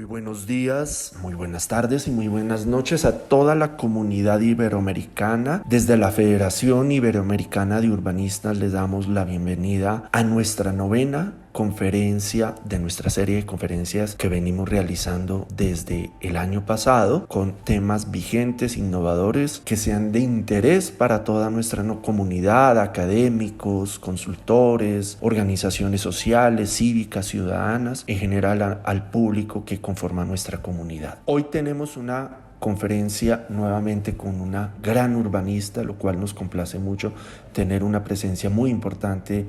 buenos días, muy buenas tardes y muy buenas noches a toda la comunidad iberoamericana. Desde la Federación Iberoamericana de Urbanistas les damos la bienvenida a nuestra novena conferencia de nuestra serie de conferencias que venimos realizando desde el año pasado con temas vigentes, innovadores, que sean de interés para toda nuestra comunidad, académicos, consultores, organizaciones sociales, cívicas, ciudadanas, en general al público que conforma nuestra comunidad. Hoy tenemos una conferencia nuevamente con una gran urbanista, lo cual nos complace mucho tener una presencia muy importante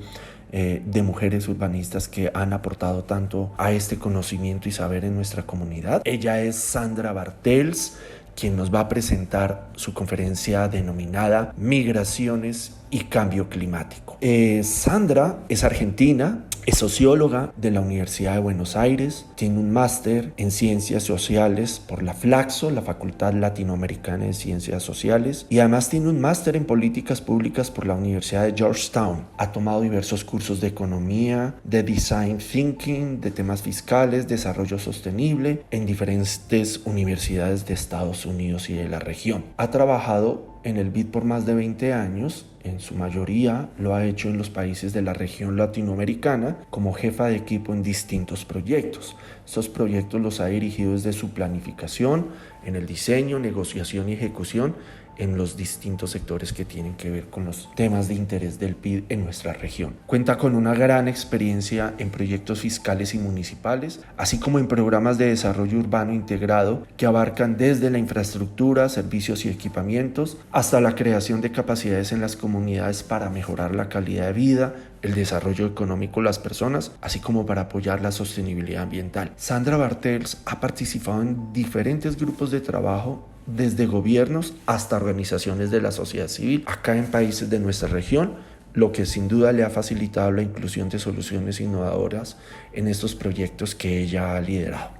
de mujeres urbanistas que han aportado tanto a este conocimiento y saber en nuestra comunidad. Ella es Sandra Bartels, quien nos va a presentar su conferencia denominada Migraciones y Cambio Climático. Sandra es argentina, es socióloga de la Universidad de Buenos Aires, tiene un máster en Ciencias Sociales por la FLACSO, la Facultad Latinoamericana de Ciencias Sociales, y además tiene un máster en Políticas Públicas por la Universidad de Georgetown. Ha tomado diversos cursos de economía, de design thinking, de temas fiscales, desarrollo sostenible en diferentes universidades de Estados Unidos y de la región. Ha trabajado en el BID por más de 20 años, en su mayoría lo ha hecho en los países de la región latinoamericana como jefa de equipo en distintos proyectos. Estos proyectos los ha dirigido desde su planificación, en el diseño, negociación y ejecución en los distintos sectores que tienen que ver con los temas de interés del PID en nuestra región. Cuenta con una gran experiencia en proyectos fiscales y municipales, así como en programas de desarrollo urbano integrado que abarcan desde la infraestructura, servicios y equipamientos, hasta la creación de capacidades en las comunidades para mejorar la calidad de vida, el desarrollo económico de las personas, así como para apoyar la sostenibilidad ambiental. Sandra Bartels ha participado en diferentes grupos de trabajo desde gobiernos hasta organizaciones de la sociedad civil acá en países de nuestra región, lo que sin duda le ha facilitado la inclusión de soluciones innovadoras en estos proyectos que ella ha liderado.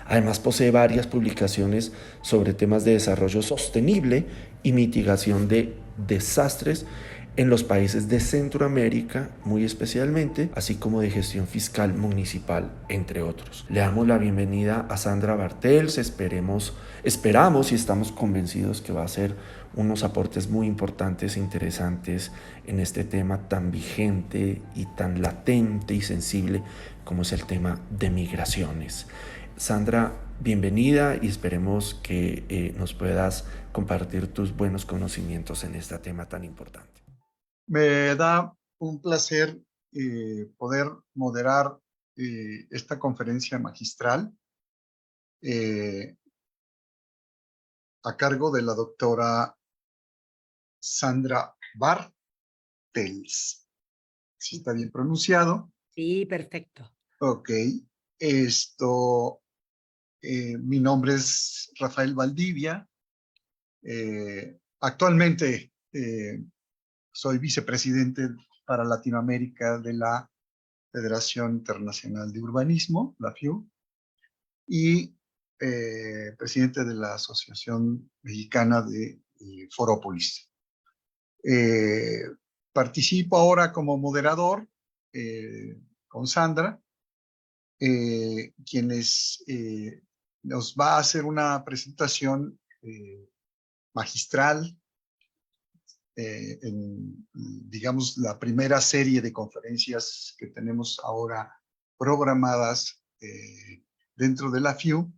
Además posee varias publicaciones sobre temas de desarrollo sostenible y mitigación de desastres en los países de Centroamérica, muy especialmente, así como de gestión fiscal municipal, entre otros. Le damos la bienvenida a Sandra Bartels, esperamos y estamos convencidos que va a hacer unos aportes muy importantes e interesantes en este tema tan vigente y tan latente y sensible como es el tema de migraciones. Sandra, bienvenida y esperemos que nos puedas compartir tus buenos conocimientos en este tema tan importante. Me da un placer poder moderar esta conferencia magistral a cargo de la doctora Sandra Bartels. ¿Sí está bien pronunciado? Sí, perfecto. Ok. Mi nombre es Rafael Valdivia. Actualmente soy vicepresidente para Latinoamérica de la Federación Internacional de Urbanismo, la FIU, y presidente de la Asociación Mexicana de Forópolis. Participo ahora como moderador con Sandra, quien nos va a hacer una presentación magistral en, digamos, la primera serie de conferencias que tenemos ahora programadas dentro de la FIU.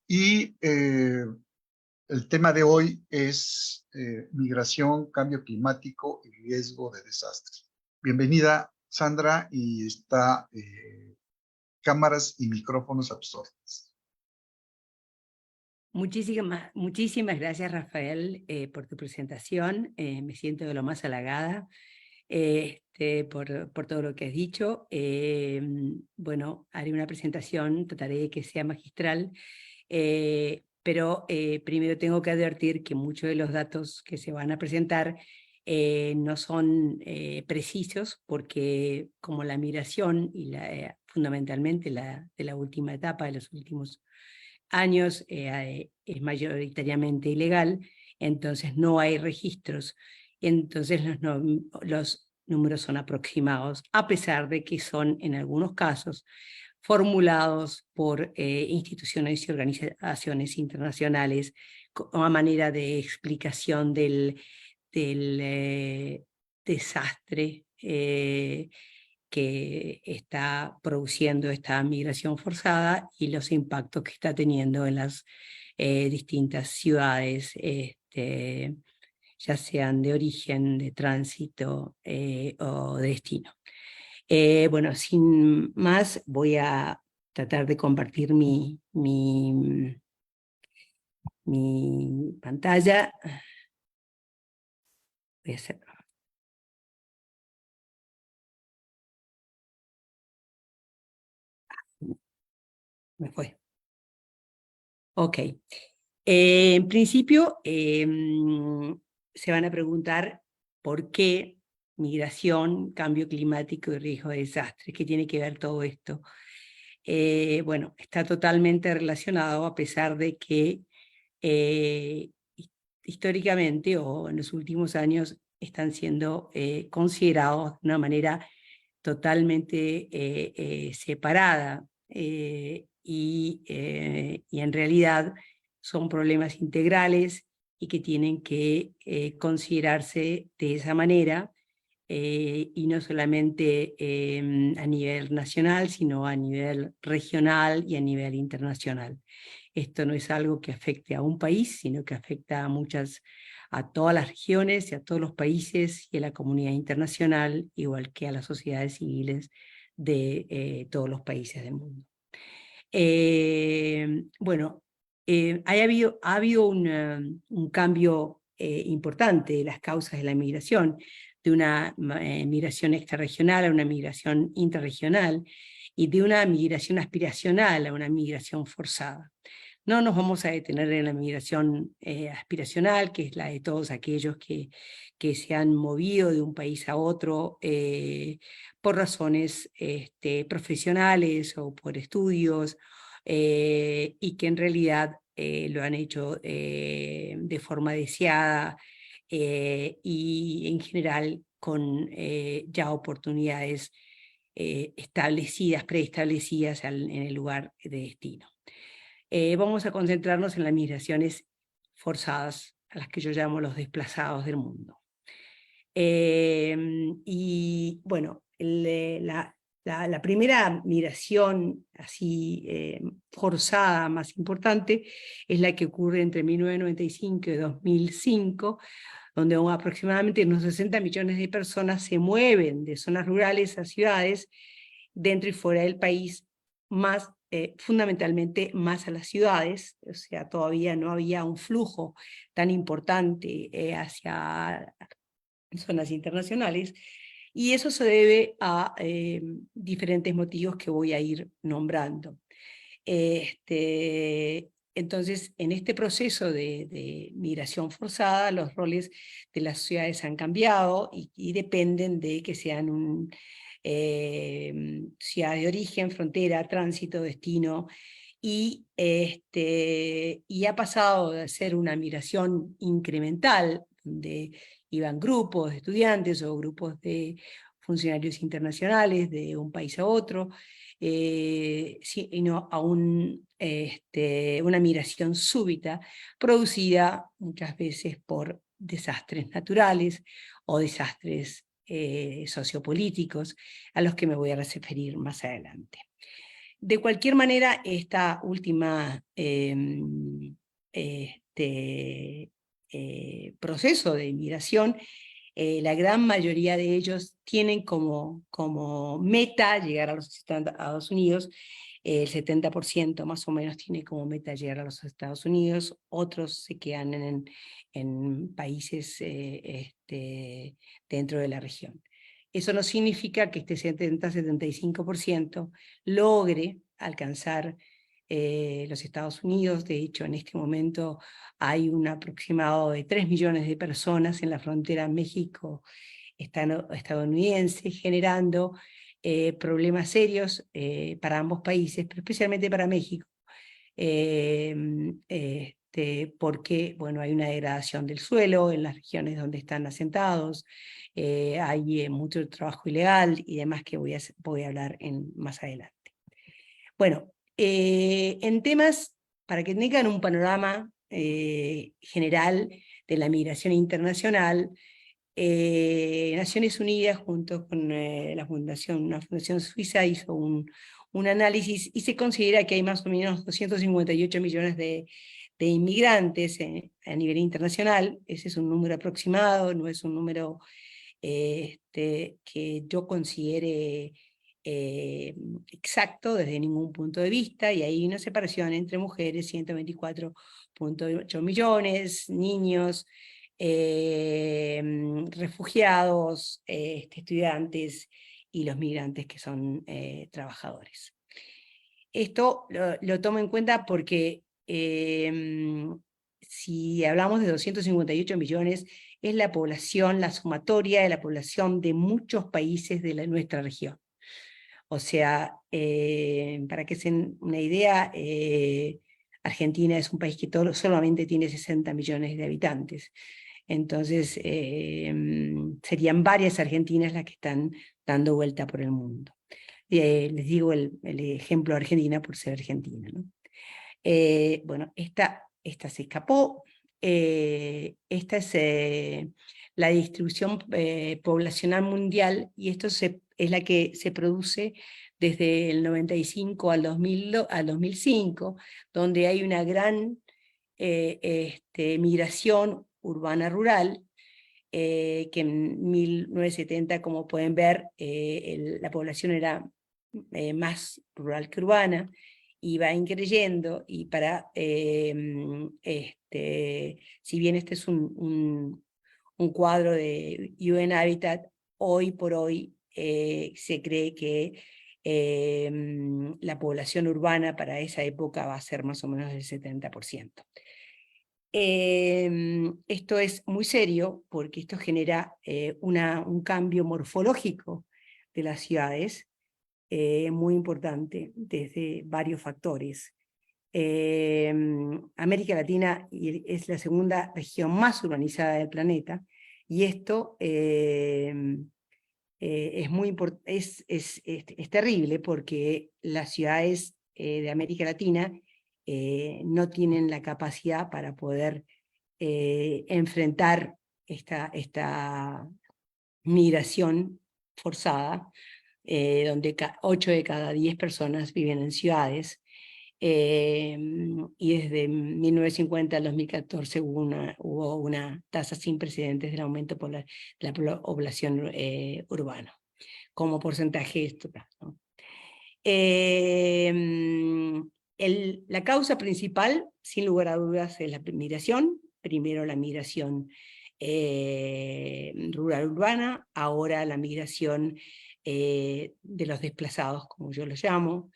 Y el tema de hoy es migración, cambio climático y riesgo de desastres. Bienvenida, Sandra, y está cámaras y micrófonos absortos. Muchísimas gracias, Rafael, por tu presentación. Me siento de lo más halagada por todo lo que has dicho. Bueno, haré una presentación, trataré de que sea magistral, pero primero tengo que advertir que muchos de los datos que se van a presentar no son precisos, porque como la migración y fundamentalmente de la última etapa, de los últimos años, es mayoritariamente ilegal, entonces no hay registros, entonces los números son aproximados, a pesar de que son en algunos casos formulados por instituciones y organizaciones internacionales a manera de explicación del desastre que está produciendo esta migración forzada y los impactos que está teniendo en las distintas ciudades, ya sean de origen, de tránsito o de destino. Bueno, sin más, voy a tratar de compartir mi pantalla. Voy a hacer. Me fue. Ok. En principio, se van a preguntar por qué migración, cambio climático y riesgo de desastres. ¿Qué tiene que ver todo esto? Bueno, está totalmente relacionado, a pesar de que históricamente o en los últimos años están siendo considerados de una manera totalmente separada y en realidad son problemas integrales y que tienen que considerarse de esa manera y no solamente a nivel nacional, sino a nivel regional y a nivel internacional. Esto no es algo que afecte a un país, sino que afecta a todas las regiones y a todos los países y a la comunidad internacional, igual que a las sociedades civiles de todos los países del mundo. Bueno, ha habido un cambio importante de las causas de la migración, de una migración extrarregional a una migración intrarregional y de una migración aspiracional a una migración forzada. No nos vamos a detener en la migración aspiracional, que es la de todos aquellos que se han movido de un país a otro por razones profesionales o por estudios, y que en realidad lo han hecho de forma deseada y en general con ya oportunidades preestablecidas en el lugar de destino. Vamos a concentrarnos en las migraciones forzadas, a las que yo llamo los desplazados del mundo. Y bueno, la primera migración así forzada más importante es la que ocurre entre 1995 y 2005, donde aproximadamente unos 60 millones de personas se mueven de zonas rurales a ciudades dentro y fuera del país, más fundamentalmente más a las ciudades. O sea, todavía no había un flujo tan importante hacia zonas internacionales, y eso se debe a diferentes motivos que voy a ir nombrando. Entonces, en este proceso de migración forzada, los roles de las ciudades han cambiado y dependen de que sean ciudad de origen, frontera, tránsito, destino, y ha pasado de ser una migración incremental, donde iban grupos de estudiantes o grupos de funcionarios internacionales de un país a otro, sino a una migración súbita, producida muchas veces por desastres naturales o desastres sociopolíticos, a los que me voy a referir más adelante. De cualquier manera, esta última proceso de migración, la gran mayoría de ellos tienen como meta llegar a los Estados Unidos. El 70% más o menos tiene como meta llegar a los Estados Unidos, otros se quedan en países dentro de la región. Eso no significa que este 70-75% logre alcanzar los Estados Unidos. De hecho, en este momento hay un aproximado de 3 millones de personas en la frontera México-estadounidense, generando problemas serios para ambos países, pero especialmente para México, porque bueno, hay una degradación del suelo en las regiones donde están asentados, hay mucho trabajo ilegal y demás que voy a hablar más adelante. Bueno, en temas, para que tengan un panorama general de la migración internacional, Naciones Unidas, junto con una fundación suiza, hizo un análisis y se considera que hay más o menos 258 millones de inmigrantes a nivel internacional. Ese es un número aproximado, no es un número que yo considere exacto desde ningún punto de vista, y hay una separación entre mujeres, 124,8 millones, niños, refugiados, estudiantes y los migrantes que son trabajadores. Esto lo tomo en cuenta porque si hablamos de 258 millones, es la población, la sumatoria de la población de muchos países de nuestra región. O sea, para que se den una idea, Argentina es un país que solamente tiene 60 millones de habitantes. Entonces, serían varias Argentinas las que están dando vuelta por el mundo. Les digo el ejemplo de Argentina por ser Argentina, ¿no? Bueno, esta se escapó. Esta es la distribución poblacional mundial, y esto es la que se produce desde el 95 al 2005, donde hay una gran migración urbana-rural, que en 1970, como pueden ver, la población era más rural que urbana, y va increyendo, y si bien este es un cuadro de UN Habitat, hoy por hoy se cree que la población urbana para esa época va a ser más o menos del 70%. Esto es muy serio porque esto genera un cambio morfológico de las ciudades, muy importante desde varios factores. América Latina es la segunda región más urbanizada del planeta, y esto es terrible porque las ciudades de América Latina no tienen la capacidad para poder enfrentar esta migración forzada, donde 8 de cada 10 personas viven en ciudades, y desde 1950 al 2014 hubo una tasa sin precedentes del aumento de la población urbana, como porcentaje total, ¿no? La causa principal, sin lugar a dudas, es la migración. Primero la migración rural-urbana, ahora la migración de los desplazados, como yo los llamo,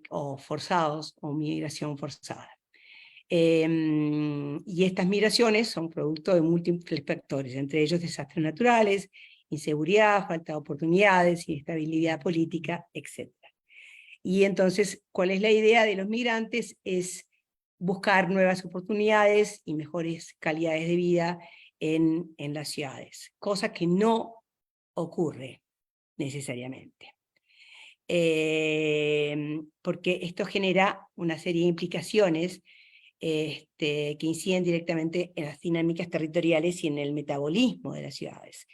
o forzados, o migración forzada. Y estas migraciones son producto de múltiples factores, entre ellos desastres naturales, inseguridad, falta de oportunidades, inestabilidad política, etc. Y entonces, ¿cuál es la idea de los migrantes? Es buscar nuevas oportunidades y mejores calidades de vida en las ciudades, cosa que no ocurre necesariamente. Porque esto genera una serie de implicaciones que inciden directamente en las dinámicas territoriales y en el metabolismo de las ciudades.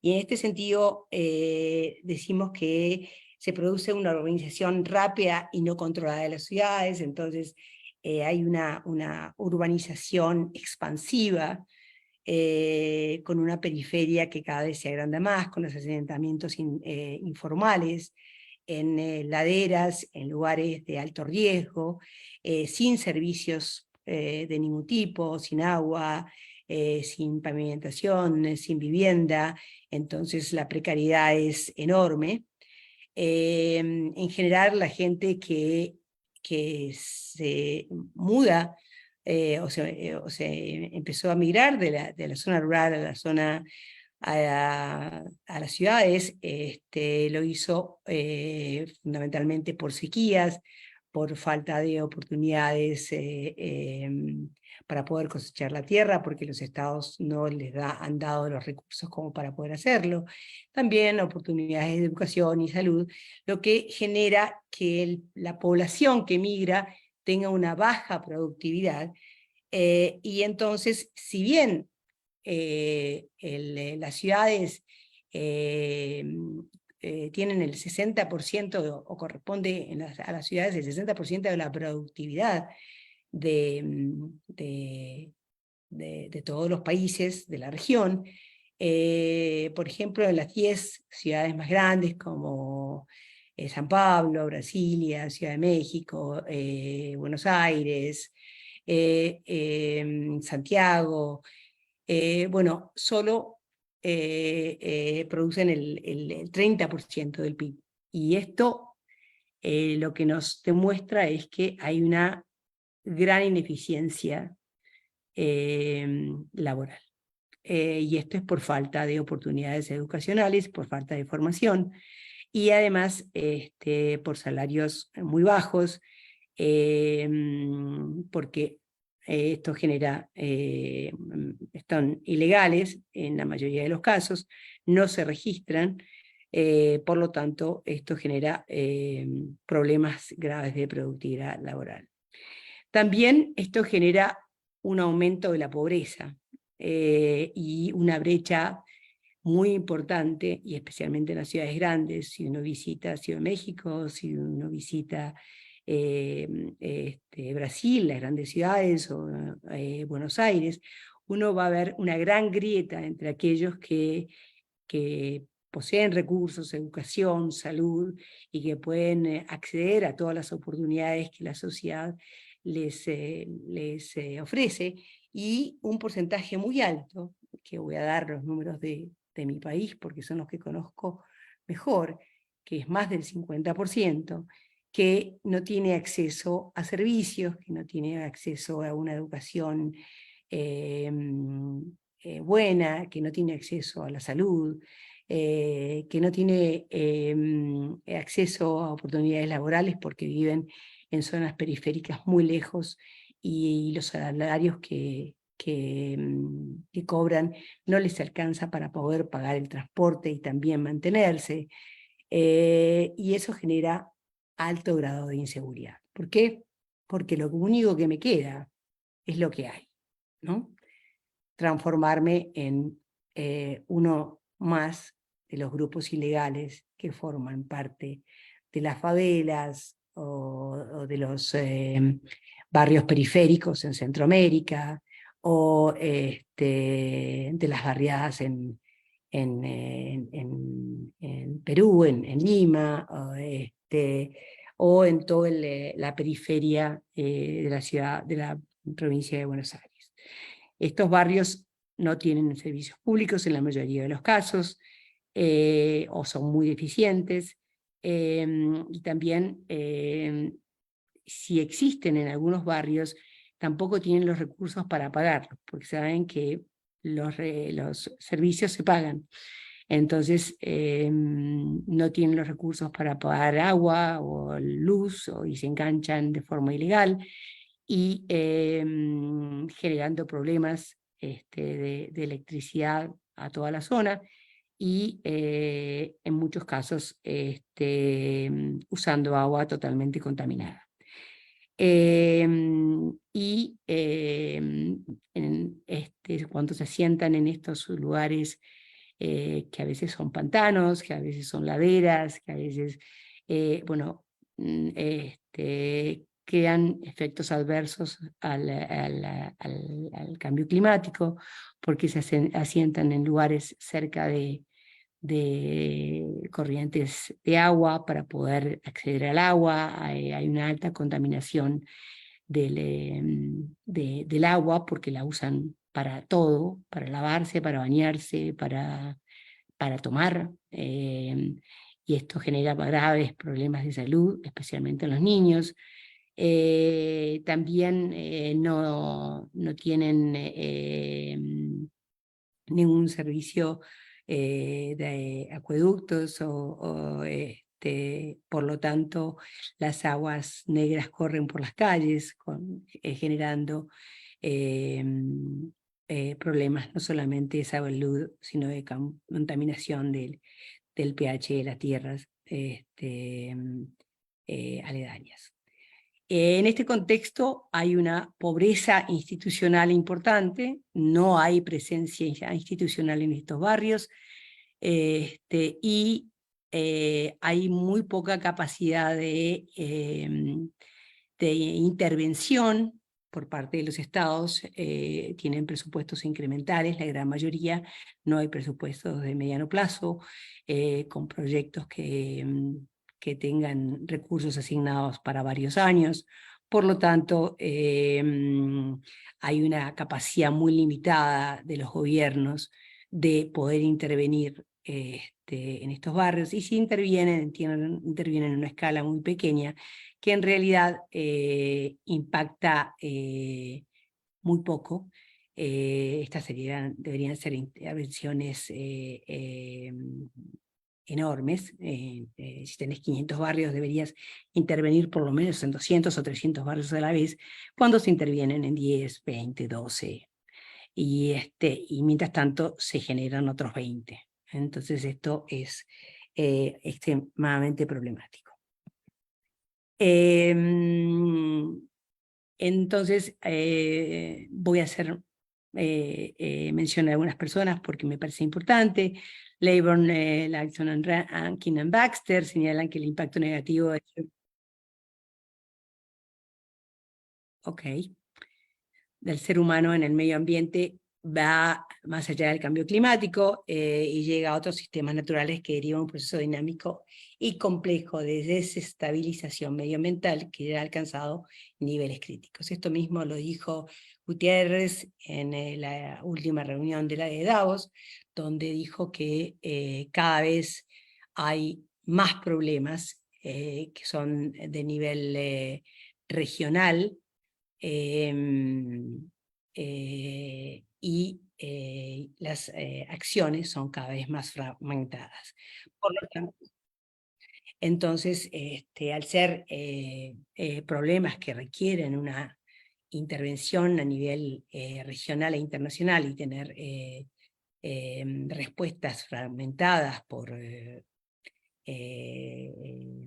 Y en este sentido, decimos que se produce una urbanización rápida y no controlada de las ciudades. Entonces hay una urbanización expansiva, con una periferia que cada vez se agranda más, con los asentamientos informales, en laderas, en lugares de alto riesgo, sin servicios de ningún tipo, sin agua, sin pavimentación, sin vivienda. Entonces la precariedad es enorme. En general, la gente que se muda o se empezó a migrar de la zona rural a la zona a las ciudades, lo hizo fundamentalmente por sequías, por falta de oportunidades para poder cosechar la tierra, porque los estados no les han dado los recursos como para poder hacerlo. También oportunidades de educación y salud, lo que genera que la población que migra tenga una baja productividad, y entonces, si bien las ciudades tienen el 60%, o corresponde a las ciudades el 60% de la productividad de todos los países de la región. Por ejemplo, en las 10 ciudades más grandes como San Pablo, Brasilia, Ciudad de México, Buenos Aires, Santiago, bueno, solo producen el 30% del PIB. Y esto lo que nos demuestra es que hay una gran ineficiencia laboral. Y esto es por falta de oportunidades educacionales, por falta de formación, y además por salarios muy bajos, porque esto genera, están ilegales en la mayoría de los casos, no se registran, por lo tanto esto genera problemas graves de productividad laboral. También esto genera un aumento de la pobreza y una brecha muy importante, y especialmente en las ciudades grandes. Si uno visita Ciudad de México, si uno visita Brasil, las grandes ciudades, o Buenos Aires, uno va a ver una gran grieta entre aquellos que poseen recursos, educación, salud, y que pueden acceder a todas las oportunidades que la sociedad les ofrece, y un porcentaje muy alto, que voy a dar los números de mi país porque son los que conozco mejor, que es más del 50%, que no tiene acceso a servicios, que no tiene acceso a una educación buena, que no tiene acceso a la salud, que no tiene acceso a oportunidades laborales porque viven en zonas periféricas muy lejos, y los salarios que cobran no les alcanza para poder pagar el transporte y también mantenerse, y eso genera alto grado de inseguridad. ¿Por qué? Porque lo único que me queda es lo que hay, ¿no? Transformarme en uno más de los ilegales que forman parte de las favelas o de los barrios periféricos en Centroamérica, o de las barriadas en Perú, en Lima, o en toda la periferia de la ciudad, de la provincia de Buenos Aires. Estos barrios no tienen servicios públicos en la mayoría de los casos, o son muy deficientes, y también si existen en algunos barrios, tampoco tienen los recursos para pagarlos, porque saben que los servicios se pagan. Entonces no tienen los recursos para pagar agua o luz, y se enganchan de forma ilegal, y generando problemas de electricidad a toda la zona, y en muchos casos usando agua totalmente contaminada. Y cuando se asientan en estos lugares que a veces son pantanos, que a veces son laderas, que a veces, bueno, crean efectos adversos al cambio climático, porque se asientan en lugares cerca de corrientes de agua para poder acceder al agua. Hay una alta contaminación del agua, porque la usan para todo, para lavarse, para bañarse, para tomar, y esto genera graves problemas de salud, especialmente en los niños. También no tienen ningún servicio de acueductos o Por lo tanto, las aguas negras corren por las calles, generando problemas no solamente de salud, sino de contaminación del pH de las tierras aledañas. En este contexto hay una pobreza institucional importante, no hay presencia institucional en estos barrios, y hay muy poca capacidad de intervención por parte de los estados. Tienen presupuestos incrementales, la gran mayoría. No hay presupuestos de mediano plazo, con proyectos que tengan recursos asignados para varios años. Por lo tanto, hay una capacidad muy limitada de los gobiernos de poder intervenir en estos barrios, y si intervienen en una escala muy pequeña, que en realidad impacta muy poco. Estas deberían ser intervenciones enormes. Si tenés 500 barrios, deberías intervenir por lo menos en 200 o 300 barrios a la vez, cuando se intervienen en 10, 20, 12. Y mientras tanto se generan otros 20. Entonces esto es extremadamente problemático. Entonces voy a hacer mención a algunas personas porque me parece importante. Leyburn, Langton, Rankin y Baxter señalan que el impacto negativo del ser humano en el medio ambiente va más allá del cambio climático y llega a otros sistemas naturales que derivan un proceso dinámico y complejo de desestabilización medioambiental que ya ha alcanzado niveles críticos. Esto mismo lo dijo Gutiérrez en la última reunión de la de Davos, donde dijo que cada vez hay más problemas que son de nivel regional, y las acciones son cada vez más fragmentadas. Por lo tanto, entonces, al ser problemas que requieren una intervención a nivel regional e internacional y tener respuestas fragmentadas por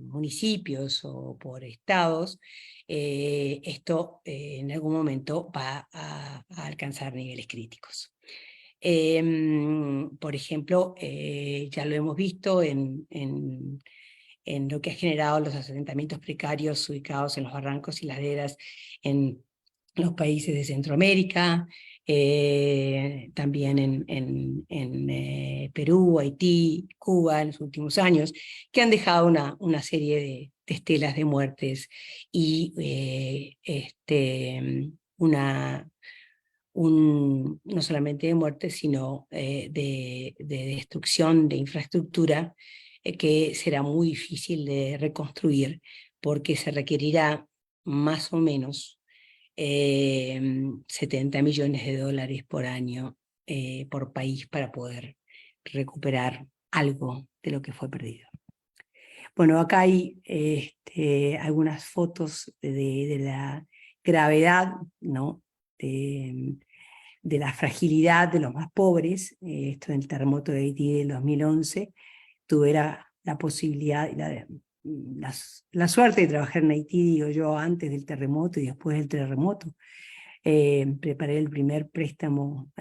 municipios o por estados, esto en algún momento va a alcanzar niveles críticos. Por ejemplo, ya lo hemos visto en lo que ha generado los asentamientos precarios ubicados en los barrancos y laderas en los países de Centroamérica, también en Perú, Haití, Cuba en los últimos años, que han dejado una serie de estelas de muertes y no solamente de muertes, sino de destrucción de infraestructura que será muy difícil de reconstruir, porque se requerirá más o menos 70 millones de dólares por año por país para poder recuperar algo de lo que fue perdido. Bueno, acá hay algunas fotos de la gravedad, ¿no? De la fragilidad de los más pobres. Esto en el terremoto de Haití del 2011. Tuve la posibilidad, la suerte de trabajar en Haití, digo yo, antes del terremoto y después del terremoto. Preparé el primer préstamo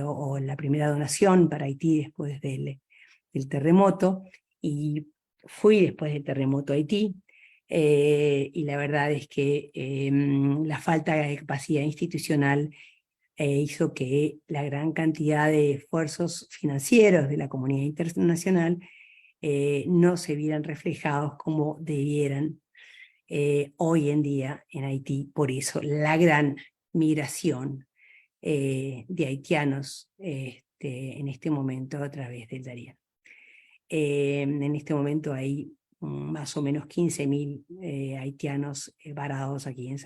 o la primera donación para Haití después del terremoto, y fui después del terremoto a Haití, y la verdad es que la falta de capacidad institucional hizo que la gran cantidad de esfuerzos financieros de la comunidad internacional no se vieran reflejados como debieran hoy en día en Haití. Por eso la gran migración de haitianos en este momento a través del Darién. En este momento hay más o menos 15.000 haitianos varados aquí en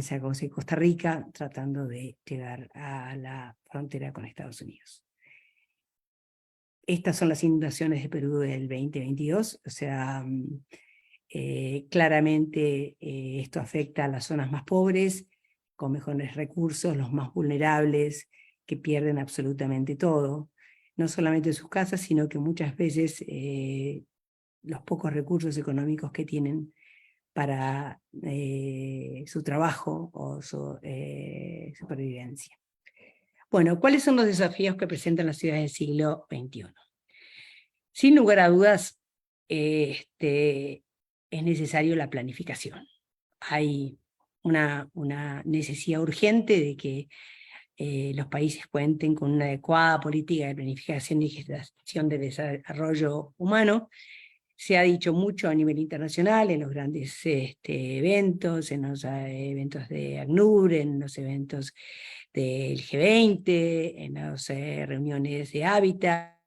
San José, Costa Rica, tratando de llegar a la frontera con Estados Unidos. Estas son las inundaciones de Perú del 2022, o sea, claramente esto afecta a las zonas más pobres, con mejores recursos, los más vulnerables, que pierden absolutamente todo, no solamente sus casas, sino que muchas veces los pocos recursos económicos que tienen para su trabajo o su supervivencia. Bueno, ¿cuáles son los desafíos que presentan las ciudades del siglo XXI? Sin lugar a dudas, es necesario la planificación. Hay una necesidad urgente de que los países cuenten con una adecuada política de planificación y gestión de desarrollo humano. Se ha dicho mucho a nivel internacional, en los grandes eventos, en los eventos de ACNUR, en los eventos del G20, en las reuniones de Hábitat,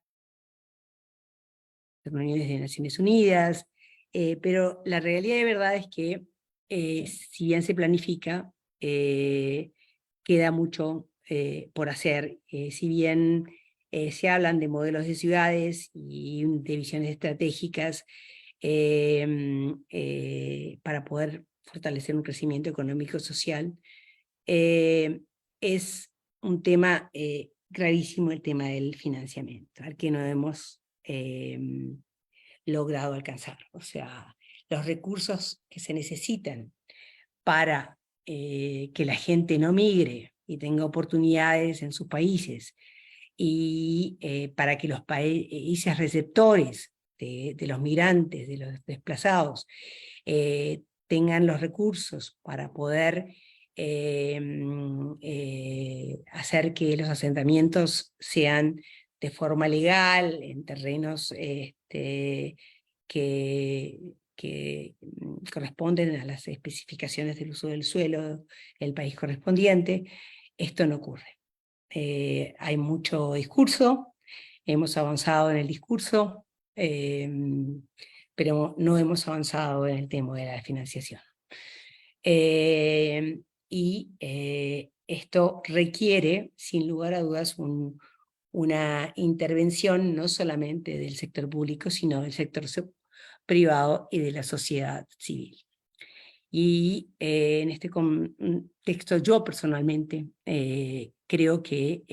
reuniones de Naciones Unidas, pero la realidad de verdad es que si bien se planifica, queda mucho por hacer. Si bien se hablan de modelos de ciudades y de visiones estratégicas para poder fortalecer un crecimiento económico social, es un tema clarísimo el tema del financiamiento, al que no hemos logrado alcanzar. O sea, los recursos que se necesitan para que la gente no migre y tenga oportunidades en sus países, y para que los países receptores de los migrantes, de los desplazados, tengan los recursos para poder hacer que los asentamientos sean de forma legal, en terrenos que corresponden a las especificaciones del uso del suelo del país correspondiente. Esto no ocurre. Hay mucho discurso, hemos avanzado en el discurso, pero no hemos avanzado en el tema de la financiación. Esto requiere, sin lugar a dudas, una intervención no solamente del sector público, sino del sector privado y de la sociedad civil. Y en este contexto yo personalmente creo que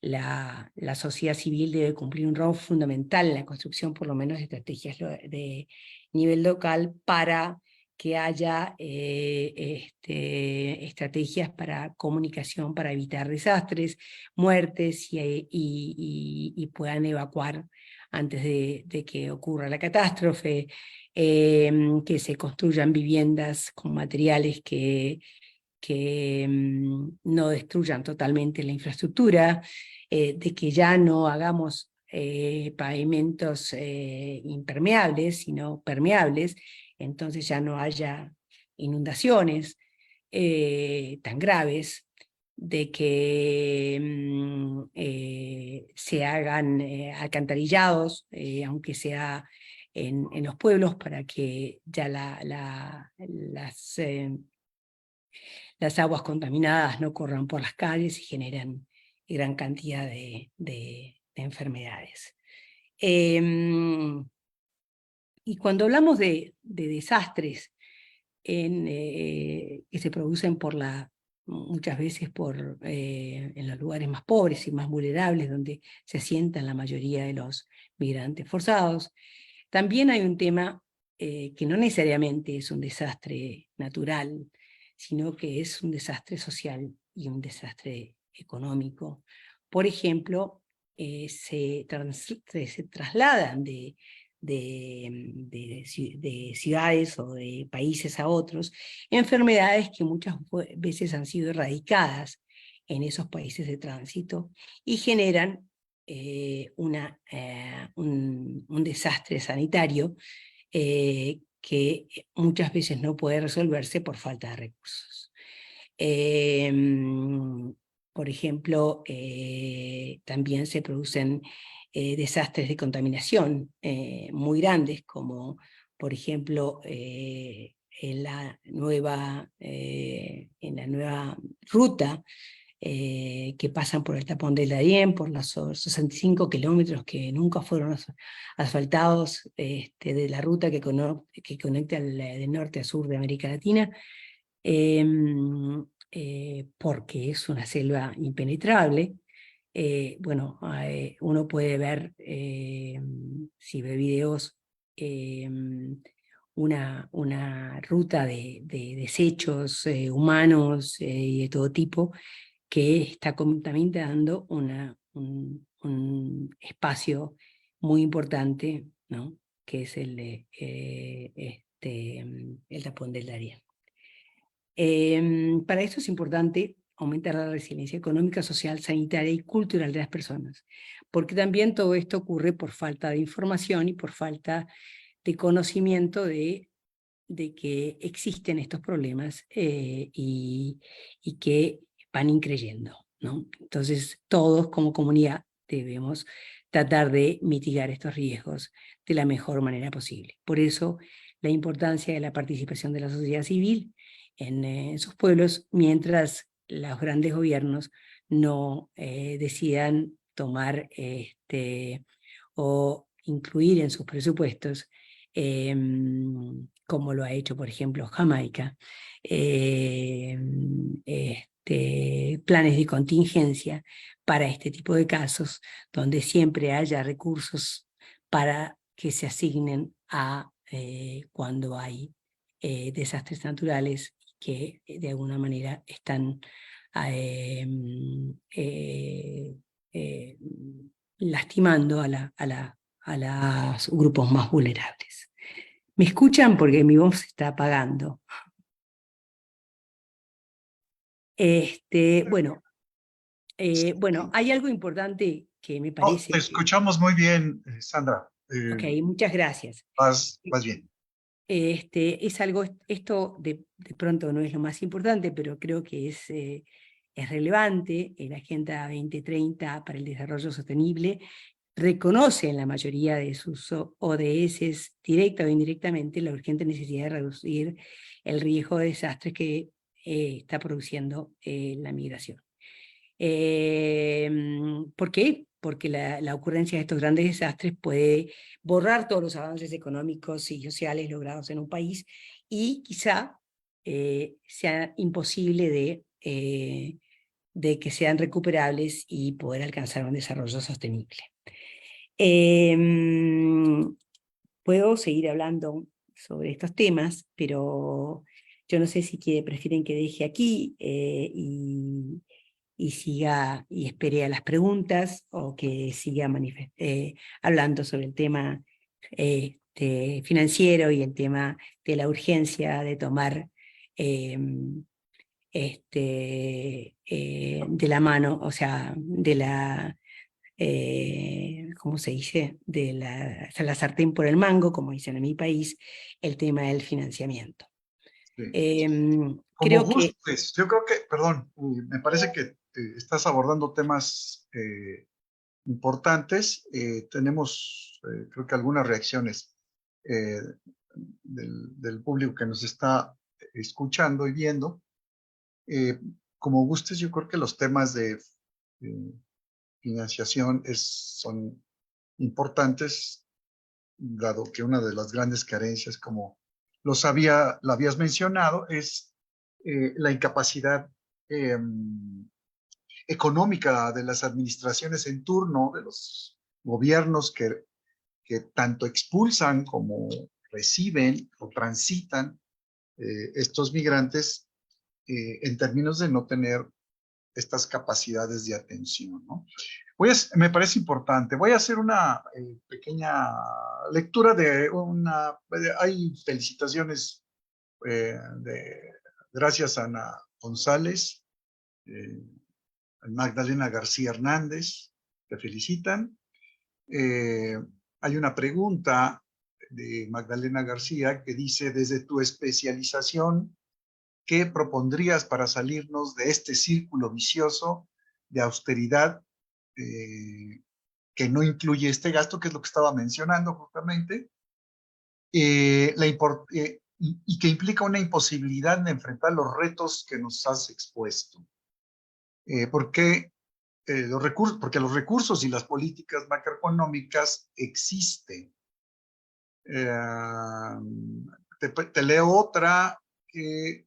la sociedad civil debe cumplir un rol fundamental en la construcción por lo menos de estrategias de nivel local para que haya estrategias para comunicación, para evitar desastres, muertes y puedan evacuar antes de que ocurra la catástrofe, que se construyan viviendas con materiales que no destruyan totalmente la infraestructura, de que ya no hagamos pavimentos impermeables, sino permeables, entonces ya no haya inundaciones tan graves, de que se hagan alcantarillados, aunque sea en los pueblos, para que ya las aguas contaminadas no corran por las calles y generen gran cantidad de enfermedades. Y cuando hablamos de desastres que se producen muchas veces en los lugares más pobres y más vulnerables, donde se asientan la mayoría de los migrantes forzados, también hay un tema que no necesariamente es un desastre natural, sino que es un desastre social y un desastre económico. Por ejemplo, se trasladan de ciudades o de países a otros enfermedades que muchas veces han sido erradicadas en esos países de tránsito y generan un desastre sanitario que muchas veces no puede resolverse por falta de recursos. Por ejemplo, también se producen desastres de contaminación muy grandes, como por ejemplo en la nueva ruta que pasan por el tapón del Darién, por los 65 kilómetros que nunca fueron asfaltados de la ruta que conecta de norte a sur de América Latina, porque es una selva impenetrable. Bueno, uno puede ver, si ve videos, una ruta de desechos humanos y de todo tipo que está contaminando un espacio muy importante, ¿no? Que es el de el tapón del Darién. Para esto es importante aumentar la resiliencia económica, social, sanitaria y cultural de las personas, porque también todo esto ocurre por falta de información y por falta de conocimiento de que existen estos problemas y que van increyendo, ¿no? Entonces, todos como comunidad debemos tratar de mitigar estos riesgos de la mejor manera posible. Por eso, la importancia de la participación de la sociedad civil en sus pueblos, mientras los grandes gobiernos no decidan tomar o incluir en sus presupuestos, como lo ha hecho, por ejemplo, Jamaica, planes de contingencia para este tipo de casos, donde siempre haya recursos para que se asignen a cuando hay desastres naturales que de alguna manera están eh, eh, eh, lastimando a los grupos más vulnerables. ¿Me escuchan? Porque mi voz se está apagando. Bueno, hay algo importante que me Oh, te parece que... escuchamos muy bien, Sandra. Ok, muchas gracias. Vas bien. Es algo, esto de pronto no es lo más importante, pero creo que es relevante. En la Agenda 2030 para el Desarrollo Sostenible reconoce en la mayoría de sus ODS, directa o indirectamente, la urgente necesidad de reducir el riesgo de desastres que está produciendo la migración. ¿Por qué? Porque la ocurrencia de estos grandes desastres puede borrar todos los avances económicos y sociales logrados en un país y quizá sea imposible de que sean recuperables y poder alcanzar un desarrollo sostenible. Puedo seguir hablando sobre estos temas, pero yo no sé si prefieren que deje aquí y siga y espere a las preguntas o que siga hablando sobre el tema financiero y el tema de la urgencia de tomar de la mano, o sea, de la ¿cómo se dice? La sartén por el mango, como dicen en mi país, el tema del financiamiento. Sí. Como Creo que... gustes, yo creo que, perdón, me parece que estás abordando temas importantes. Tenemos, creo que algunas reacciones eh, del público que nos está escuchando y viendo. Como gustes, yo creo que los temas de financiación son importantes, dado que una de las grandes carencias, como lo habías mencionado, es la incapacidad eh, económica de las administraciones en turno, de los gobiernos que tanto expulsan como reciben o transitan estos migrantes en términos de no tener estas capacidades de atención, ¿no? Me parece importante. Voy a hacer una pequeña lectura de hay felicitaciones gracias a Ana González, eh, Magdalena García Hernández, te felicitan. Eh, Hay una pregunta de Magdalena García que dice, desde tu especialización, ¿qué propondrías para salirnos de este círculo vicioso de austeridad que no incluye este gasto, que es lo que estaba mencionando justamente, y que implica una imposibilidad de enfrentar los retos que nos has expuesto? Porque los recursos y las políticas macroeconómicas existen. Te leo otra que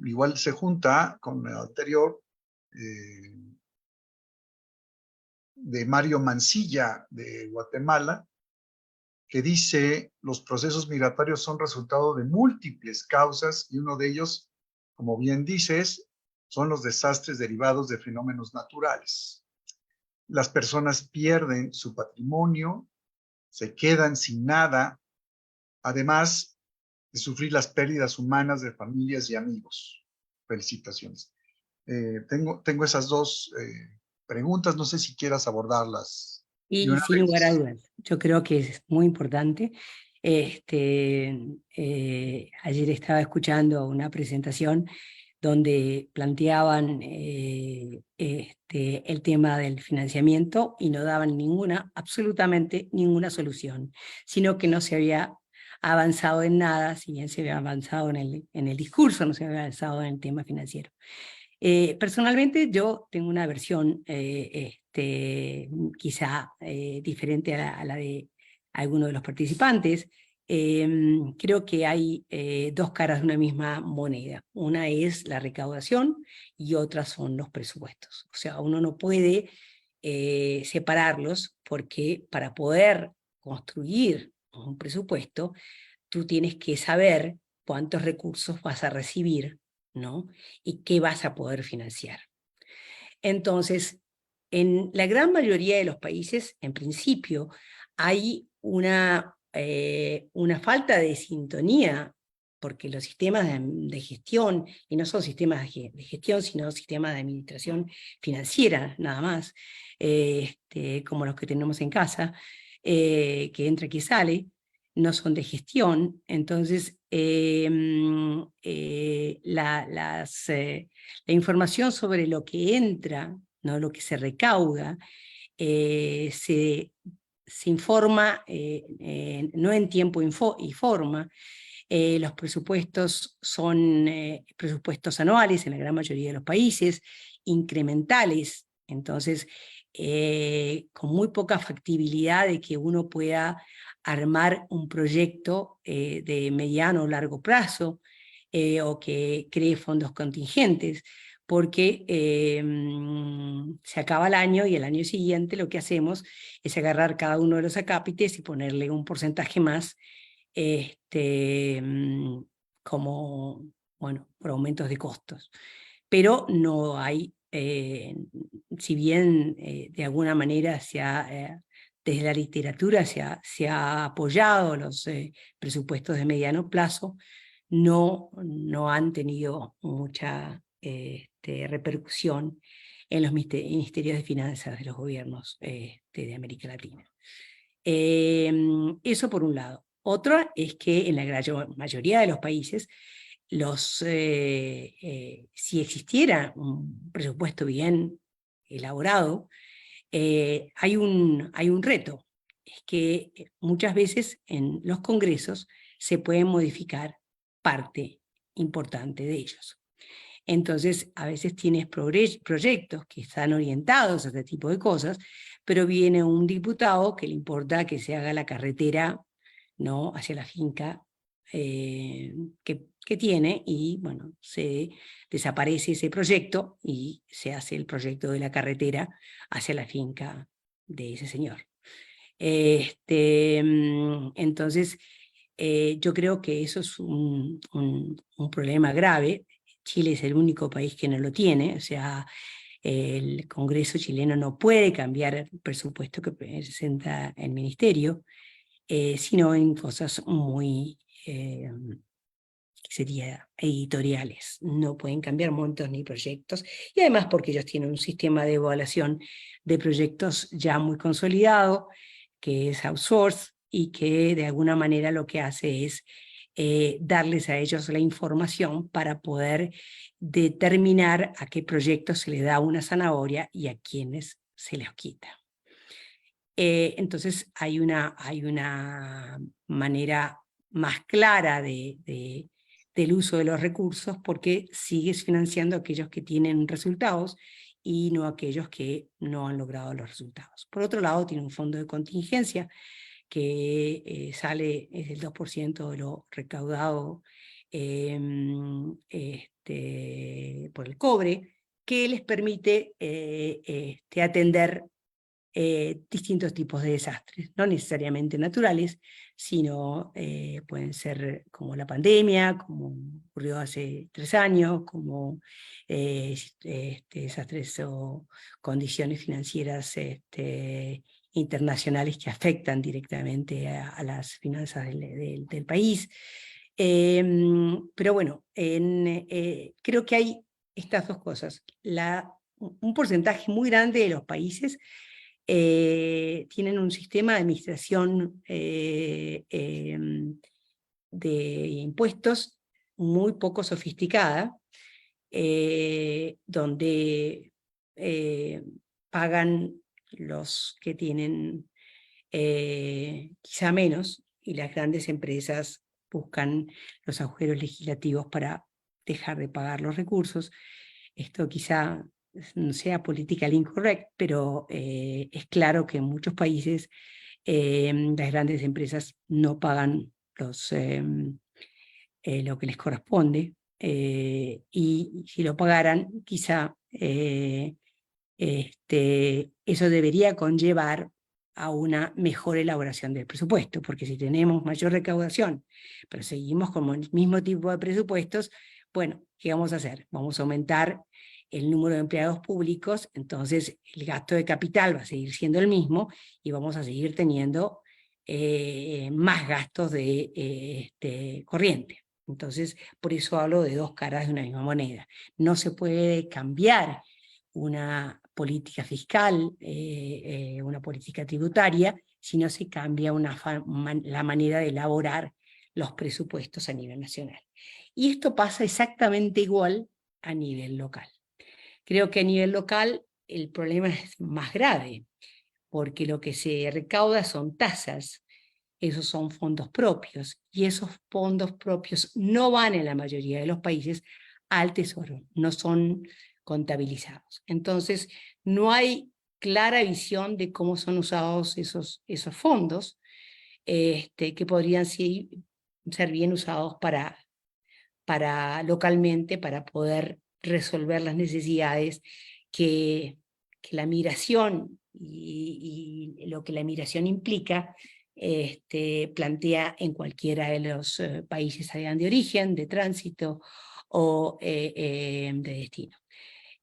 igual se junta con la anterior, de Mario Mancilla, de Guatemala, que dice: los procesos migratorios son resultado de múltiples causas y uno de ellos, como bien dices, son los desastres derivados de fenómenos naturales. Las personas pierden su patrimonio, se quedan sin nada, además de sufrir las pérdidas humanas de familias y amigos. Felicitaciones. Tengo esas dos preguntas, no sé si quieras abordarlas de Y una sin lugar a vez. dudas, yo creo que es muy importante. Ayer estaba escuchando una presentación donde planteaban el tema del financiamiento y no daban absolutamente ninguna solución, sino que no se había avanzado en nada, si bien se había avanzado en el discurso, no se había avanzado en el tema financiero. Personalmente yo tengo una versión quizá diferente a la de algunos de los participantes. Creo que hay dos caras de una misma moneda. Una es la recaudación y otras son los presupuestos. O sea, uno no puede separarlos, porque para poder construir un presupuesto, tú tienes que saber cuántos recursos vas a recibir, ¿no? Y qué vas a poder financiar. Entonces, en la gran mayoría de los países, en principio, hay una falta de sintonía, porque los sistemas de gestión, y no son sistemas de gestión, sino sistemas de administración financiera, nada más, como los que tenemos en casa, que entra y que sale, no son de gestión. Entonces, la información sobre lo que entra, ¿no? Lo que se recauda, se informa no en tiempo y forma. Los presupuestos son presupuestos anuales en la gran mayoría de los países, incrementales, entonces con muy poca factibilidad de que uno pueda armar un proyecto de mediano o largo plazo, o que cree fondos contingentes, porque se acaba el año y el año siguiente lo que hacemos es agarrar cada uno de los acápites y ponerle un porcentaje más, como, bueno, por aumentos de costos. Pero no hay, si bien de alguna manera desde la literatura se ha apoyado los presupuestos de mediano plazo, no han tenido mucha repercusión en los ministerios de finanzas de los gobiernos de América Latina. Eso por un lado. Otra es que en la gran mayoría de los países, si existiera un presupuesto bien elaborado, hay un reto. Es que muchas veces en los congresos se pueden modificar parte importante de ellos. Entonces, a veces tienes proyectos que están orientados a este tipo de cosas, pero viene un diputado que le importa que se haga la carretera, ¿no?, hacia la finca que tiene, y bueno, se desaparece ese proyecto y se hace el proyecto de la carretera hacia la finca de ese señor. Entonces, yo creo que eso es un problema grave. Chile es el único país que no lo tiene, o sea, el Congreso chileno no puede cambiar el presupuesto que presenta el ministerio, sino en cosas muy, sería editoriales. No pueden cambiar montos ni proyectos, y además porque ellos tienen un sistema de evaluación de proyectos ya muy consolidado, que es outsource, y que de alguna manera lo que hace es darles a ellos la información para poder determinar a qué proyectos se les da una zanahoria y a quiénes se les quita. Entonces hay una manera más clara de del uso de los recursos, porque sigues financiando a aquellos que tienen resultados y no a aquellos que no han logrado los resultados. Por otro lado, tiene un fondo de contingencia que sale, es el 2% de lo recaudado por el cobre, que les permite atender distintos tipos de desastres, no necesariamente naturales, sino pueden ser como la pandemia, como ocurrió hace 3 años, como desastres o condiciones financieras internacionales que afectan directamente a las finanzas del país. Pero bueno, creo que hay estas dos cosas. Un porcentaje muy grande de los países tienen un sistema de administración de impuestos muy poco sofisticada, donde pagan los que tienen quizá menos, y las grandes empresas buscan los agujeros legislativos para dejar de pagar los recursos. Esto quizá no sea political incorrect, pero es claro que en muchos países las grandes empresas no pagan lo que les corresponde, y si lo pagaran, quizá eso debería conllevar a una mejor elaboración del presupuesto, porque si tenemos mayor recaudación, pero seguimos con el mismo tipo de presupuestos, bueno, ¿qué vamos a hacer? Vamos a aumentar el número de empleados públicos, entonces el gasto de capital va a seguir siendo el mismo y vamos a seguir teniendo más gastos de corriente. Entonces, por eso hablo de dos caras de una misma moneda. No se puede cambiar una política fiscal, una política tributaria, si no se cambia la manera de elaborar los presupuestos a nivel nacional. Y esto pasa exactamente igual a nivel local. Creo que a nivel local el problema es más grave, porque lo que se recauda son tasas, esos son fondos propios, y esos fondos propios no van en la mayoría de los países al tesoro, no son contabilizados. Entonces, no hay clara visión de cómo son usados esos fondos, que podrían ser bien usados para localmente, para poder resolver las necesidades que la migración y lo que la migración implica plantea en cualquiera de los países de origen, de tránsito o de destino.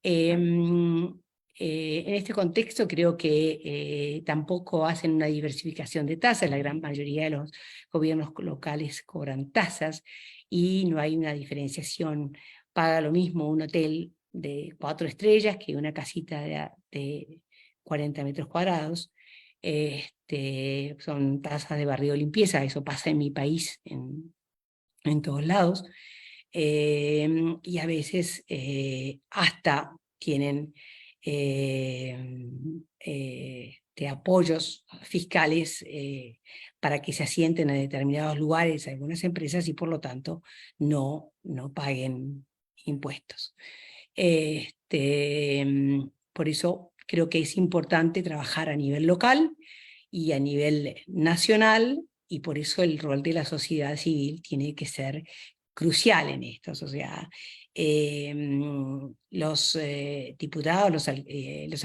En este contexto creo que tampoco hacen una diversificación de tasas. La gran mayoría de los gobiernos locales cobran tasas y no hay una diferenciación. Paga lo mismo un hotel de 4 estrellas que una casita de 40 metros cuadrados. Son tasas de barrio de limpieza, eso pasa en mi país en todos lados. Y a veces hasta tienen apoyos fiscales para que se asienten en determinados lugares algunas empresas y por lo tanto no paguen impuestos. Por eso creo que es importante trabajar a nivel local y a nivel nacional, y por eso el rol de la sociedad civil tiene que ser crucial en esto. O sea, los diputados, los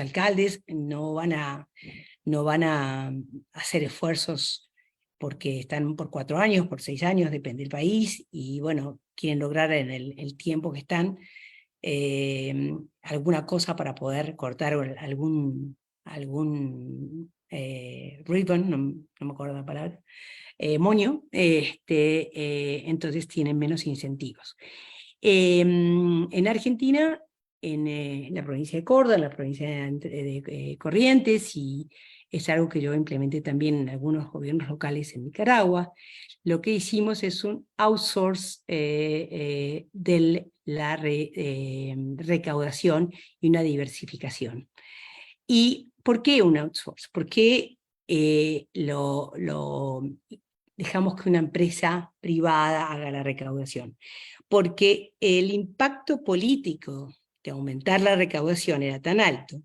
alcaldes no van a hacer esfuerzos porque están por 4 años, por 6 años, depende del país, y bueno, quieren lograr en el tiempo que están alguna cosa para poder cortar algún ribbon, no me acuerdo la palabra, moño, entonces tienen menos incentivos. En Argentina, en la provincia de Córdoba, en la provincia de Corrientes, y es algo que yo implementé también en algunos gobiernos locales en Nicaragua, lo que hicimos es un outsource de la recaudación y una diversificación. ¿Y por qué un outsource? ¿Por qué dejamos que una empresa privada haga la recaudación? porque el impacto político de aumentar la recaudación era tan alto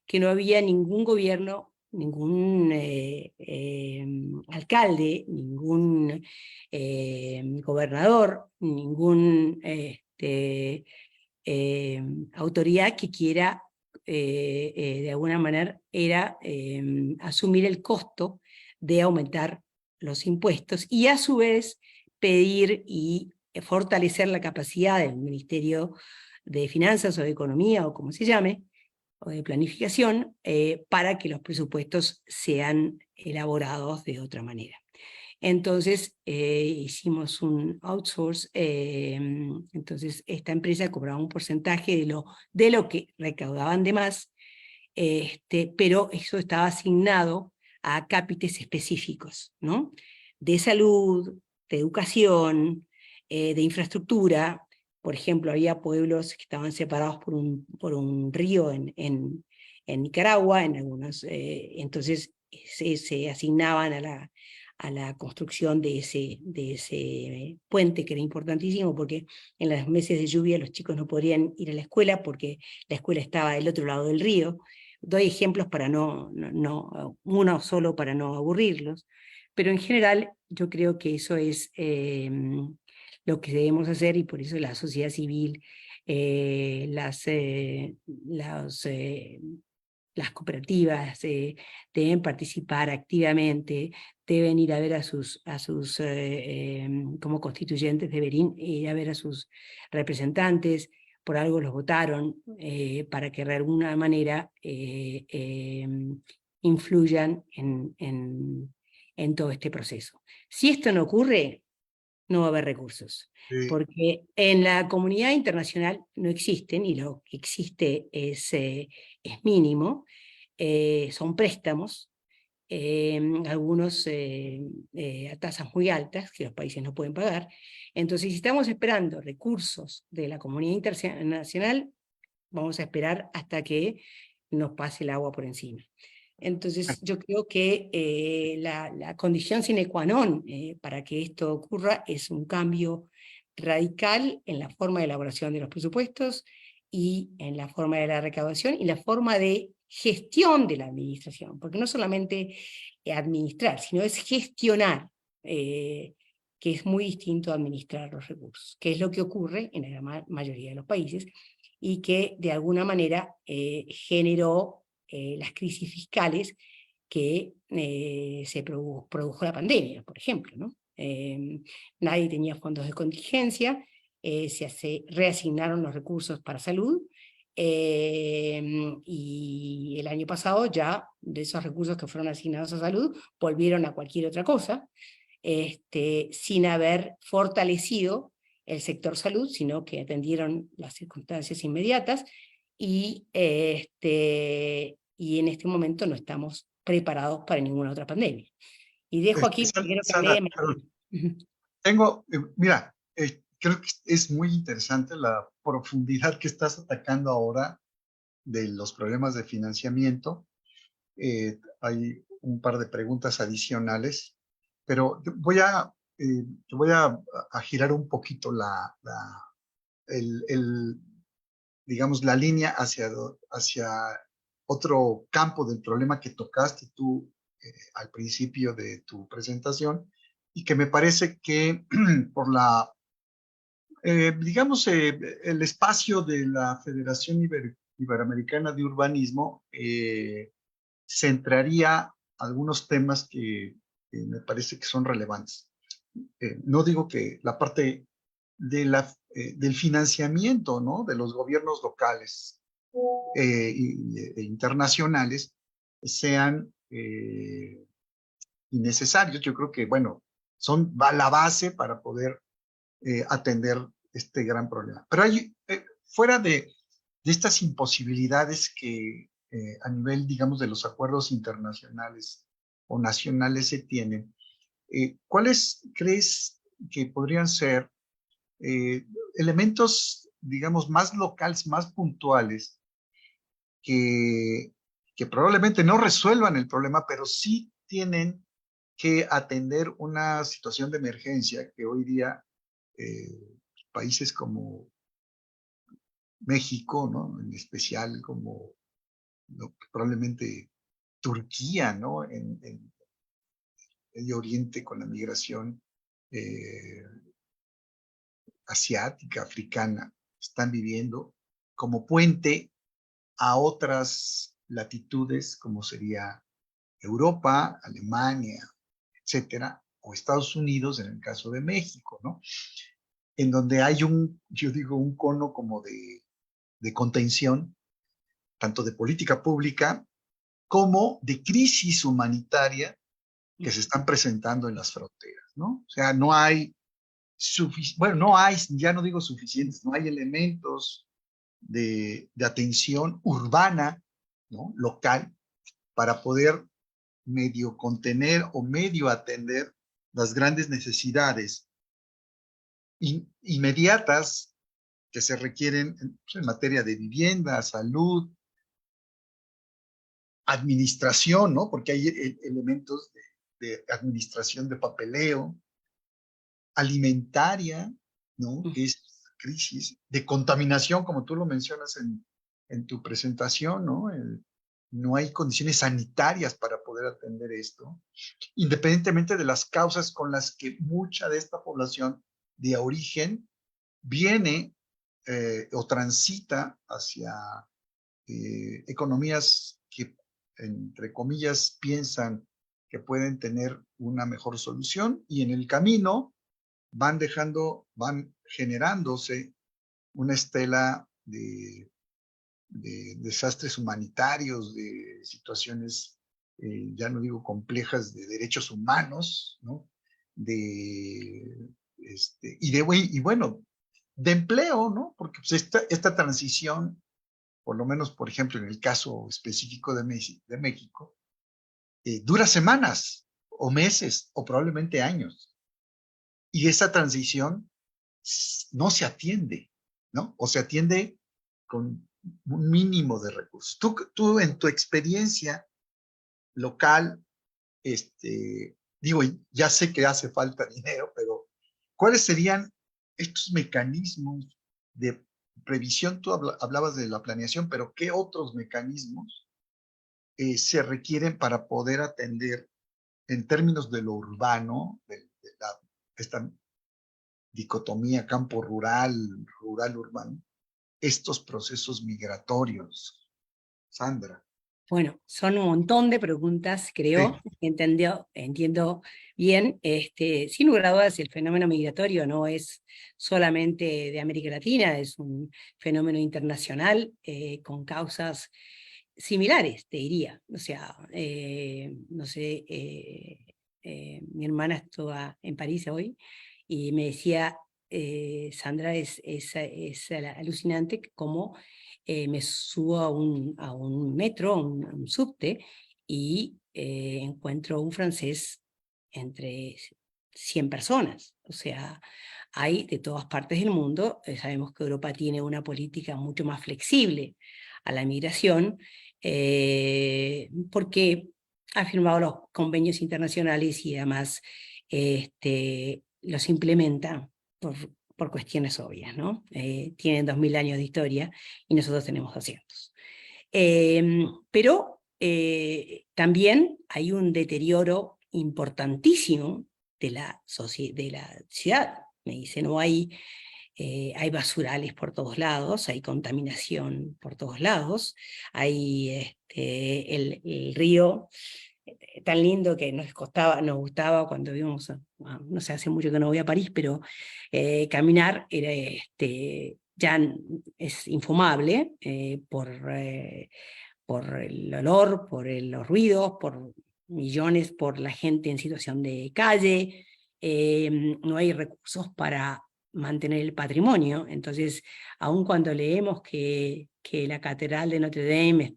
que no había ningún gobierno, ningún alcalde, ningún gobernador, ningún autoridad que quiera, de alguna manera, asumir el costo de aumentar los impuestos y a su vez pedir y fortalecer la capacidad del Ministerio de Finanzas o de Economía o como se llame, o de planificación, para que los presupuestos sean elaborados de otra manera. Entonces hicimos un outsource, entonces esta empresa cobraba un porcentaje de lo que recaudaban de más, pero eso estaba asignado a cápites específicos, ¿no? De salud, de educación, de infraestructura. Por ejemplo, había pueblos que estaban separados por un río en Nicaragua, en algunos, entonces se asignaban a la construcción de ese puente, que era importantísimo, porque en los meses de lluvia los chicos no podrían ir a la escuela porque la escuela estaba del otro lado del río. Doy ejemplos para uno solo para no aburrirlos, pero en general yo creo que eso es lo que debemos hacer, y por eso la sociedad civil, las cooperativas deben participar activamente, deben ir a ver como constituyentes, deberían ir a ver a sus representantes, por algo los votaron, para que de alguna manera influyan en todo este proceso. Si esto no ocurre, no va a haber recursos, porque en la comunidad internacional no existen, y lo que existe es mínimo, son préstamos, algunos a tasas muy altas que los países no pueden pagar. Entonces, si estamos esperando recursos de la comunidad internacional, vamos a esperar hasta que nos pase el agua por encima. Entonces, yo creo que la condición sine qua non para que esto ocurra es un cambio radical en la forma de elaboración de los presupuestos y en la forma de la recaudación y la forma de gestión de la administración, porque no solamente administrar, sino es gestionar, que es muy distinto a administrar los recursos, que es lo que ocurre en la mayoría de los países y que de alguna manera generó las crisis fiscales que se produjo la pandemia, por ejemplo, ¿no? Nadie tenía fondos de contingencia, se reasignaron los recursos para salud, y el año pasado ya de esos recursos que fueron asignados a salud volvieron a cualquier otra cosa, sin haber fortalecido el sector salud, sino que atendieron las circunstancias inmediatas, y en este momento no estamos preparados para ninguna otra pandemia. Y dejo aquí, quiero que hable mira, creo que es muy interesante la profundidad que estás atacando ahora de los problemas de financiamiento. Hay un par de preguntas adicionales, pero voy a girar un poquito digamos, la línea hacia otro campo del problema que tocaste tú al principio de tu presentación, y que me parece que por digamos, el espacio de la Federación Iberoamericana de Urbanismo centraría algunos temas que me parece que son relevantes. No digo que la parte del financiamiento, ¿no?, de los gobiernos locales e internacionales sean innecesarios. Yo creo que, bueno, son la base para poder atender este gran problema. Pero hay, fuera de estas imposibilidades que a nivel, digamos, de los acuerdos internacionales o nacionales se tienen, ¿cuáles crees que podrían ser elementos, digamos, más locales, más puntuales, que probablemente no resuelvan el problema, pero sí tienen que atender una situación de emergencia que hoy día países como México, ¿no? En especial como probablemente Turquía, ¿no? En Medio Oriente con la migración eh, asiática, africana, están viviendo como puente a otras latitudes como sería Europa, Alemania, etcétera, o Estados Unidos en el caso de México, ¿no? En donde hay yo digo, un cono como de contención, tanto de política pública como de crisis humanitaria que se están presentando en las fronteras, ¿no? O sea, no hay, bueno, no hay, ya no digo suficientes, no hay elementos de atención urbana, ¿no? Local, para poder medio contener o medio atender las grandes necesidades inmediatas que se requieren pues, en materia de vivienda, salud, administración, ¿no? Porque hay elementos de administración de papeleo, alimentaria, ¿no? Que es crisis, de contaminación, como tú lo mencionas en tu presentación, ¿no? No hay condiciones sanitarias para poder atender esto, independientemente de las causas con las que mucha de esta población de origen viene o transita hacia economías que, entre comillas, piensan que pueden tener una mejor solución y en el camino van generándose una estela de desastres humanitarios, de situaciones, ya no digo complejas, de derechos humanos, ¿no? Y bueno, de empleo, ¿no? Porque pues, esta transición, por lo menos, por ejemplo, en el caso específico de México, dura semanas o meses o probablemente años. Y esa transición no se atiende, ¿no? O se atiende con un mínimo de recursos. Tú en tu experiencia local, digo, ya sé que hace falta dinero, pero ¿cuáles serían estos mecanismos de previsión? Tú hablabas de la planeación, pero ¿qué otros mecanismos se requieren para poder atender en términos de lo urbano, esta dicotomía campo-rural, rural-urbano, estos procesos migratorios? Sandra. Bueno, son un montón de preguntas, creo, Sí. entiendo bien. Sin lugar a dudas, el fenómeno migratorio no es solamente de América Latina, es un fenómeno internacional con causas similares, te diría. O sea, no sé, mi hermana estaba en París hoy y me decía, Sandra, es alucinante cómo me subo a un metro, a un subte, y encuentro un francés entre 100 personas. O sea, hay de todas partes del mundo. Sabemos que Europa tiene una política mucho más flexible a la migración, porque ha firmado los convenios internacionales y además los implementa por cuestiones obvias, ¿no? Tienen 2000 años de historia y nosotros tenemos 200. Pero también hay un deterioro importantísimo de la ciudad. Me dice, no hay basurales por todos lados, hay contaminación por todos lados, hay el río tan lindo que nos gustaba cuando vivimos, no sé, hace mucho que no voy a París, pero caminar era, ya es infumable por el olor, por los ruidos, por millones, por la gente en situación de calle. No hay recursos para mantener el patrimonio. Entonces, aun cuando leemos que la Catedral de Notre Dame,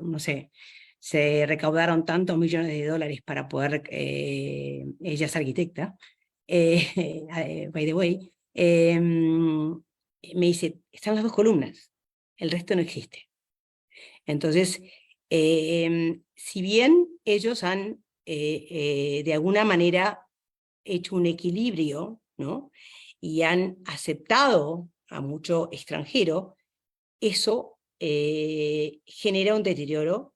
no sé, se recaudaron tantos millones de dólares para poder, ella es arquitecta, by the way, me dice, están las dos columnas, el resto no existe. Entonces, si bien ellos han de alguna manera hecho un equilibrio, ¿no? y han aceptado a mucho extranjero, eso genera un deterioro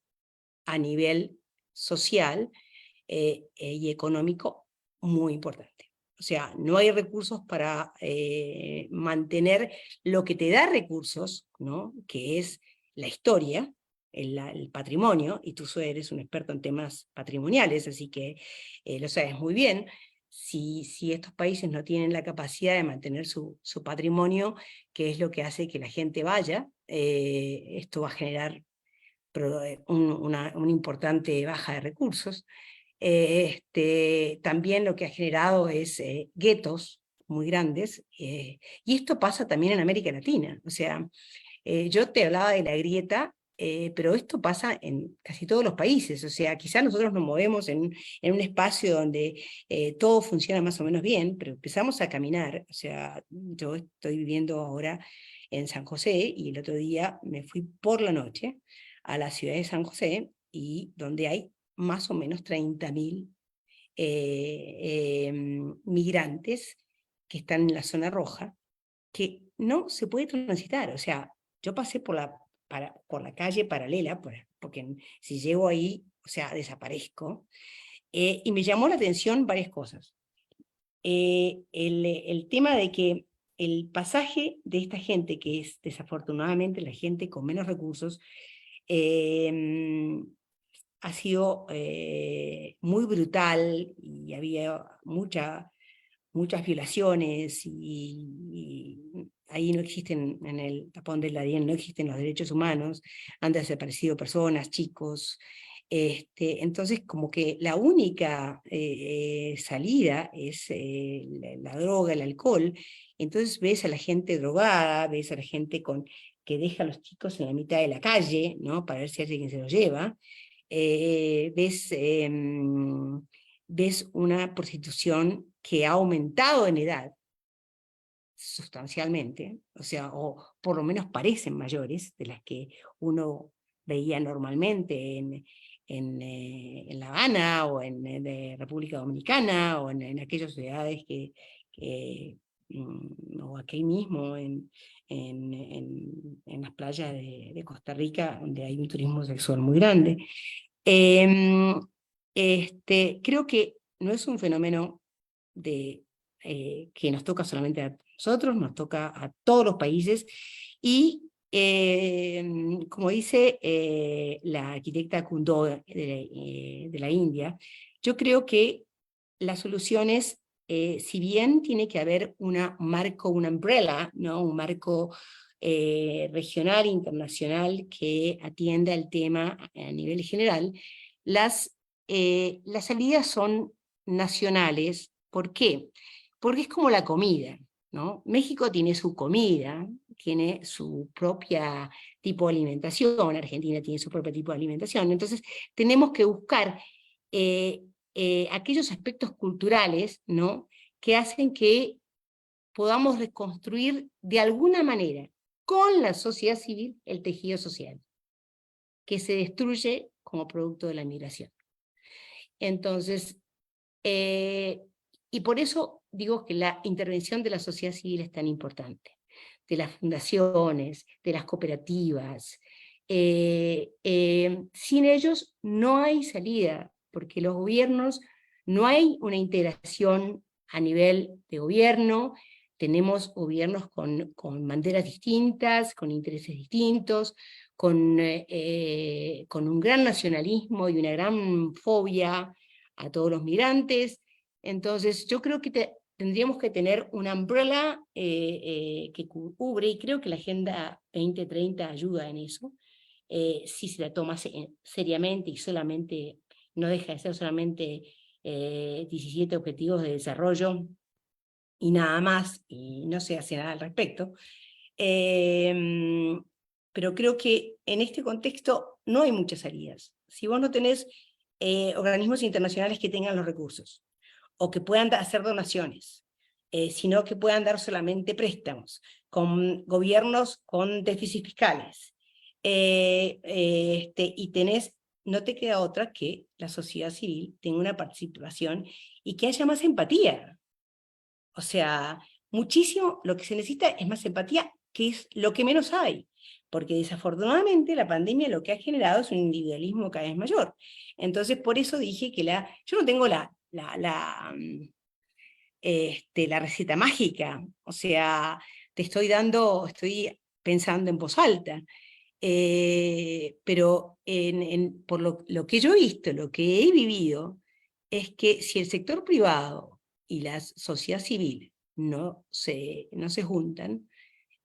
a nivel social y económico muy importante. O sea, no hay recursos para mantener lo que te da recursos, ¿no? Que es la historia, el patrimonio, y tú eres un experto en temas patrimoniales, así que lo sabes muy bien. Si estos países no tienen la capacidad de mantener su patrimonio, que es lo que hace que la gente vaya, esto va a generar una importante baja de recursos. También lo que ha generado es guetos muy grandes, y esto pasa también en América Latina. O sea, yo te hablaba de la grieta, pero esto pasa en casi todos los países. O sea, quizás nosotros nos movemos en un espacio donde todo funciona más o menos bien, pero empezamos a caminar. O sea, yo estoy viviendo ahora en San José, y el otro día me fui por la noche a la ciudad de San José, y donde hay más o menos 30.000 migrantes que están en la zona roja, que no se puede transitar. O sea, yo pasé por la calle paralela, porque si llego ahí, o sea, desaparezco, y me llamó la atención varias cosas. El tema de que el pasaje de esta gente, que es desafortunadamente la gente con menos recursos, ha sido muy brutal, y había muchas violaciones, y ahí no existen, en el tapón de la DIAN no existen los derechos humanos, han desaparecido personas, chicos. Entonces, como que la única salida es la droga, el alcohol. Entonces ves a la gente drogada, ves a la gente que deja a los chicos en la mitad de la calle, ¿no? Para ver si alguien se los lleva. Ves una prostitución que ha aumentado en edad sustancialmente, o sea, o por lo menos parecen mayores de las que uno veía normalmente en La Habana, o en República Dominicana, o en aquellas ciudades o aquí mismo en las playas de Costa Rica, donde hay un turismo sexual muy grande. Em, Creo que no es un fenómeno que nos toca solamente a nosotros, nos toca a todos los países, y como dice la arquitecta Kundó de la India, yo creo que las soluciones, si bien tiene que haber un marco, una umbrella, ¿no? Un marco regional, internacional, que atienda el tema a nivel general, las salidas son nacionales. ¿Por qué? Porque es como la comida, ¿no? México tiene su comida, tiene su propia tipo de alimentación, Argentina tiene su propio tipo de alimentación, entonces tenemos que buscar aquellos aspectos culturales, ¿no? Que hacen que podamos reconstruir de alguna manera con la sociedad civil el tejido social, que se destruye como producto de la migración. Entonces, y por eso digo que la intervención de la sociedad civil es tan importante, de las fundaciones, de las cooperativas. Sin ellos no hay salida, porque los gobiernos, no hay una integración a nivel de gobierno. Tenemos gobiernos con banderas distintas, con intereses distintos, con un gran nacionalismo y una gran fobia a todos los migrantes. Entonces yo creo que tendríamos que tener una umbrella que cubre, y creo que la Agenda 2030 ayuda en eso, si se la toma seriamente, y solamente, no deja de ser solamente 17 objetivos de desarrollo y nada más, y no se hace nada al respecto. Pero creo que en este contexto no hay muchas salidas. Si vos no tenés organismos internacionales que tengan los recursos, o que puedan hacer donaciones, sino que puedan dar solamente préstamos, con gobiernos con déficits fiscales, y no te queda otra que la sociedad civil tenga una participación y que haya más empatía. O sea, muchísimo, lo que se necesita es más empatía, que es lo que menos hay, porque desafortunadamente la pandemia lo que ha generado es un individualismo cada vez mayor. Entonces, por eso dije que yo no tengo la receta mágica, o sea, estoy pensando en voz alta, pero por lo que yo he visto, lo que he vivido, es que si el sector privado y la sociedad civil no se juntan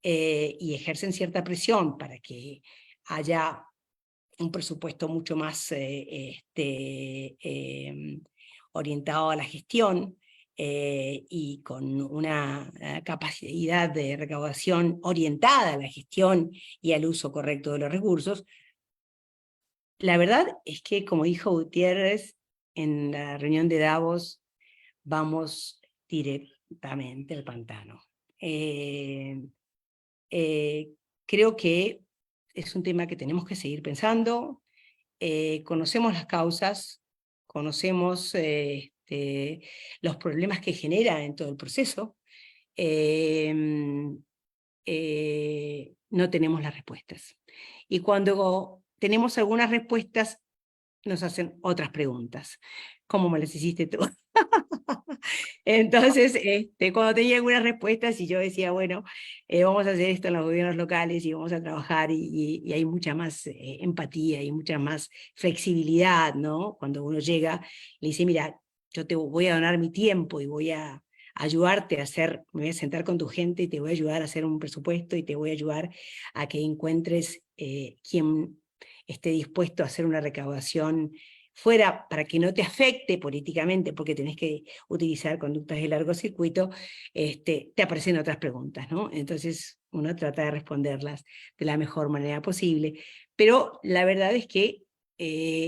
y ejercen cierta presión para que haya un presupuesto mucho más orientado a la gestión y con una capacidad de recaudación orientada a la gestión y al uso correcto de los recursos. La verdad es que, como dijo Gutiérrez en la reunión de Davos, vamos directamente al pantano. Eh, Creo que es un tema que tenemos que seguir pensando. Conocemos las causas, conocemos los problemas que genera en todo el proceso. Eh, no tenemos las respuestas. Y cuando tenemos algunas respuestas, nos hacen otras preguntas. ¿Cómo me las hiciste tú? Entonces, cuando tenía algunas respuestas y yo decía, bueno, vamos a hacer esto en los gobiernos locales y vamos a trabajar y hay mucha más empatía y mucha más flexibilidad, ¿no? Cuando uno llega, le dice, mira, yo te voy a donar mi tiempo y voy a ayudarte a hacer, me voy a sentar con tu gente y te voy a ayudar a hacer un presupuesto y te voy a ayudar a que encuentres quien esté dispuesto a hacer una recaudación fuera para que no te afecte políticamente, porque tenés que utilizar conductas de largo circuito, te aparecen otras preguntas, ¿no? Entonces uno trata de responderlas de la mejor manera posible, pero la verdad es que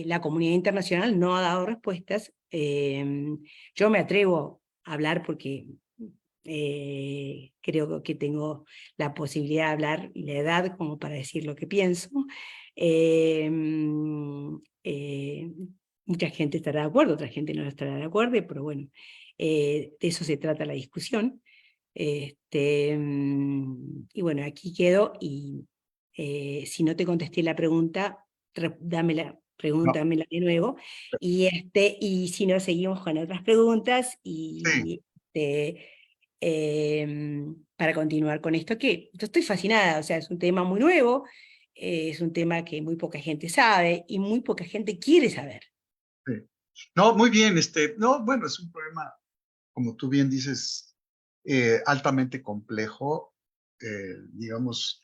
la comunidad internacional no ha dado respuestas. Yo me atrevo a hablar porque creo que tengo la posibilidad de hablar y la edad como para decir lo que pienso. Eh, eh, Mucha gente estará de acuerdo, otra gente no estará de acuerdo, pero bueno, de eso se trata la discusión. Y bueno, aquí quedo y si no te contesté la pregunta, No, pregúntamela de nuevo y si no, seguimos con otras preguntas sí. y para continuar con esto, que yo estoy fascinada, o sea, es un tema muy nuevo, es un tema que muy poca gente sabe y muy poca gente quiere saber. Sí. No, muy bien, no, bueno, es un problema, como tú bien dices, altamente complejo, digamos,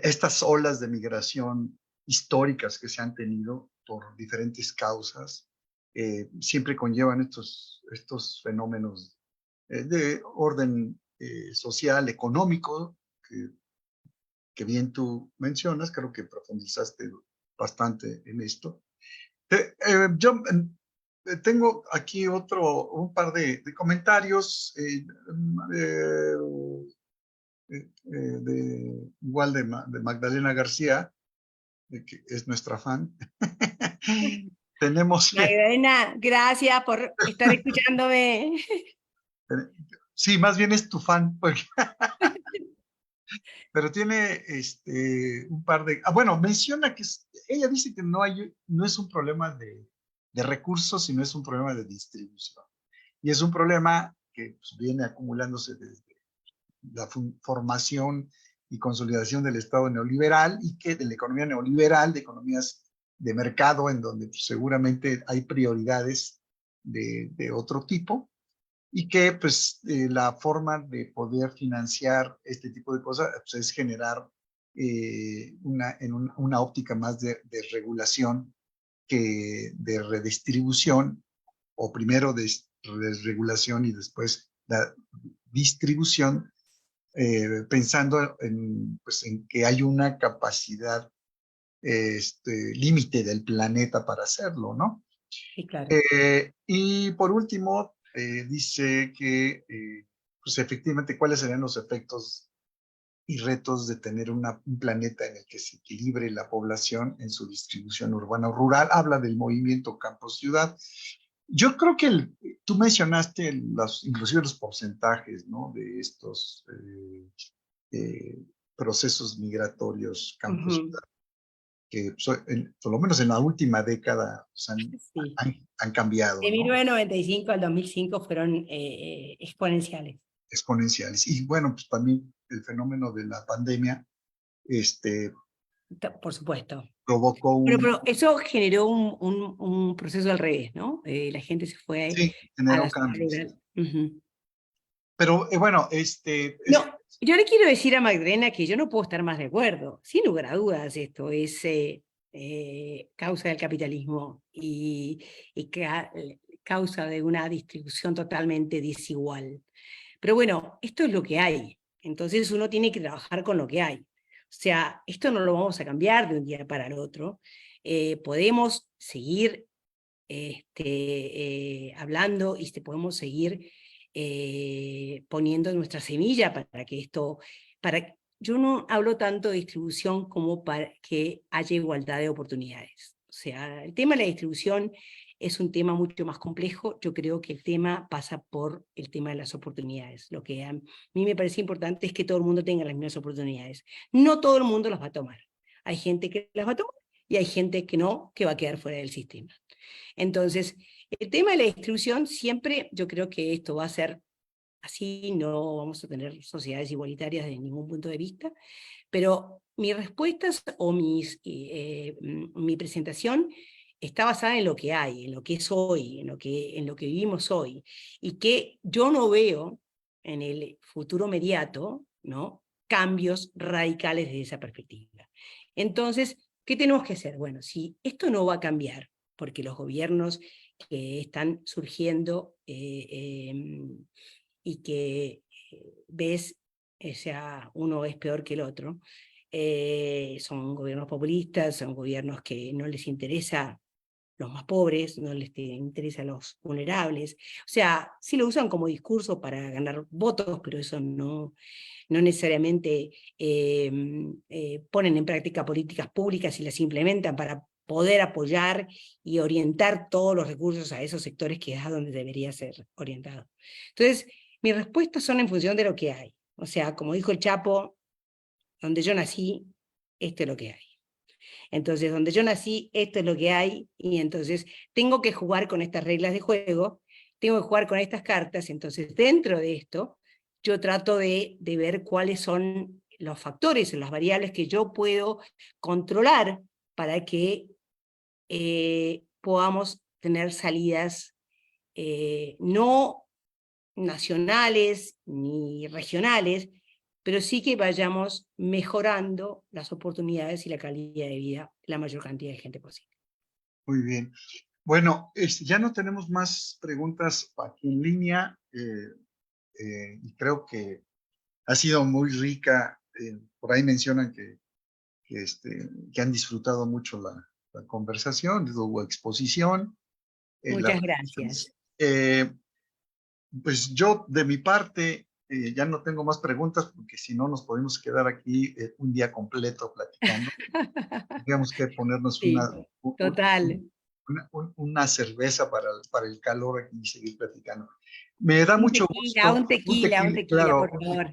estas olas de migración históricas que se han tenido por diferentes causas, siempre conllevan estos fenómenos de orden social, económico, que bien tú mencionas, creo que profundizaste bastante en esto. Yo tengo aquí un par de comentarios, igual de Magdalena García, que es nuestra fan. Tenemos, Magdalena, gracias por estar escuchándome. sí, más bien es tu fan, pero tiene un par bueno, menciona que ella dice que no es un problema de recursos, sino es un problema de distribución. Y es un problema que pues, viene acumulándose desde la formación y consolidación del Estado neoliberal y que de la economía neoliberal, de economías de mercado, en donde pues, seguramente hay prioridades de otro tipo y que pues la forma de poder financiar este tipo de cosas pues, es generar una óptica más de regulación que de redistribución, o primero de regulación y después la distribución, pensando pues, en que hay una capacidad límite del planeta para hacerlo, ¿no? Sí, claro. Y por último, dice que, pues efectivamente, ¿cuáles serían los efectos y retos de tener un planeta en el que se equilibre la población en su distribución urbana o rural? Habla del movimiento campo-ciudad. Yo creo que tú mencionaste inclusive los porcentajes, ¿no? De estos eh, procesos migratorios campos Ujú. que por lo menos en la última década pues, Sí. han cambiado, De ¿no? 1995 al 2005 fueron exponenciales. Exponenciales. Y bueno, pues también el fenómeno de la pandemia este, Por supuesto. provocó Pero eso generó un proceso al revés, ¿no? La gente se fue sí, a generó la zona cambios. rural. Ujú. Pero bueno, No, yo le quiero decir a Magdalena que yo no puedo estar más de acuerdo. Sin lugar a dudas, esto es causa del capitalismo y causa de una distribución totalmente desigual. Pero bueno, esto es lo que hay. Entonces uno tiene que trabajar con lo que hay. O sea, esto no lo vamos a cambiar de un día para el otro. Podemos seguir hablando y podemos seguir poniendo nuestra semilla para que esto, yo no hablo tanto de distribución como para que haya igualdad de oportunidades. O sea, el tema de la distribución es un tema mucho más complejo. Yo creo que el tema pasa por el tema de las oportunidades. Lo que a mí me parece importante es que todo el mundo tenga las mismas oportunidades. No todo el mundo las va a tomar. Hay gente que las va a tomar y hay gente que no, que va a quedar fuera del sistema. Entonces, el tema de la distribución siempre, yo creo que esto va a ser así, no vamos a tener sociedades igualitarias de ningún punto de vista, pero mis respuestas o mi presentación está basada en lo que hay, en lo que es hoy, en lo que vivimos hoy, y que yo no veo en el futuro inmediato, ¿no? Cambios radicales desde esa perspectiva. Entonces, ¿qué tenemos que hacer? Bueno, si esto no va a cambiar, porque los gobiernos que están surgiendo y que ves, o sea, uno es peor que el otro, son gobiernos populistas, son gobiernos que no les interesa los más pobres, no les interesa a los vulnerables. O sea, sí lo usan como discurso para ganar votos, pero eso no necesariamente ponen en práctica políticas públicas y las implementan para poder apoyar y orientar todos los recursos a esos sectores que es a donde debería ser orientado. Entonces, mis respuestas son en función de lo que hay. O sea, como dijo el Chapo, donde yo nací, esto es lo que hay. Entonces, donde yo nací, esto es lo que hay, y entonces tengo que jugar con estas reglas de juego, tengo que jugar con estas cartas, entonces dentro de esto, yo trato de ver cuáles son los factores, las variables que yo puedo controlar para que podamos tener salidas no nacionales ni regionales, pero sí que vayamos mejorando las oportunidades y la calidad de vida de la mayor cantidad de gente posible. muy bien. Bueno, ya no tenemos más preguntas aquí en línea y creo que ha sido muy rica. Por ahí mencionan que han disfrutado mucho la conversación, tu exposición, las Muchas gracias. reflexiones. Pues yo, de mi parte, ya no tengo más preguntas porque si no nos podemos quedar aquí un día completo platicando. Tendríamos que ponernos Sí, total. una cerveza para el calor aquí y seguir platicando. Me da mucho gusto, Un tequila, claro, por favor.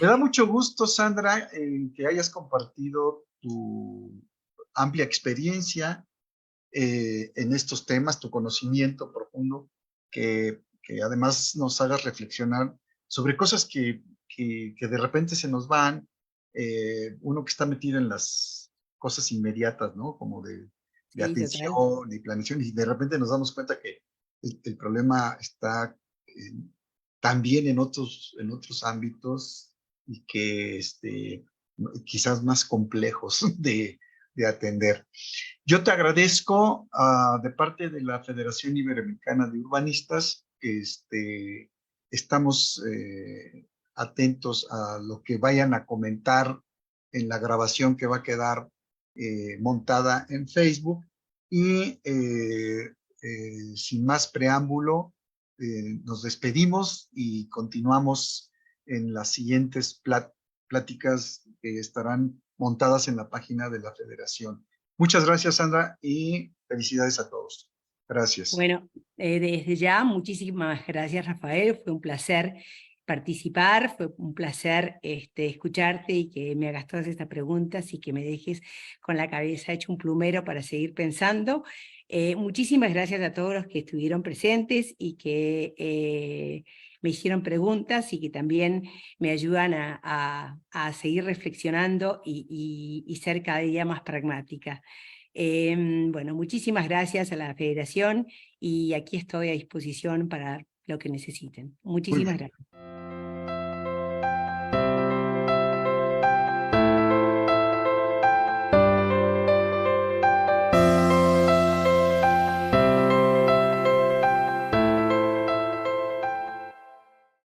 me da mucho gusto, Sandra, en que hayas compartido tu amplia experiencia en estos temas, tu conocimiento profundo, que además nos hagas reflexionar sobre cosas que de repente se nos van, uno que está metido en las cosas inmediatas, ¿no? Como de Sí, total. atención y planeación, y de repente nos damos cuenta que el problema está también en otros ámbitos y que quizás más complejos de atender. Yo te agradezco de parte de la Federación Iberoamericana de Urbanistas. Estamos atentos a lo que vayan a comentar en la grabación que va a quedar montada en Facebook. Y sin más preámbulo, nos despedimos y continuamos en las siguientes pláticas que estarán montadas en la página de la Federación. Muchas gracias, Sandra, y felicidades a todos. Gracias. Bueno, desde ya, muchísimas gracias, Rafael. Fue un placer participar, fue un placer escucharte y que me hagas todas estas preguntas y que me dejes con la cabeza hecho un plumero para seguir pensando. Muchísimas gracias a todos los que estuvieron presentes y que me hicieron preguntas y que también me ayudan a seguir reflexionando y ser cada día más pragmática. Bueno, muchísimas gracias a la Federación y aquí estoy a disposición para lo que necesiten. Muy Muchísimas bien. gracias.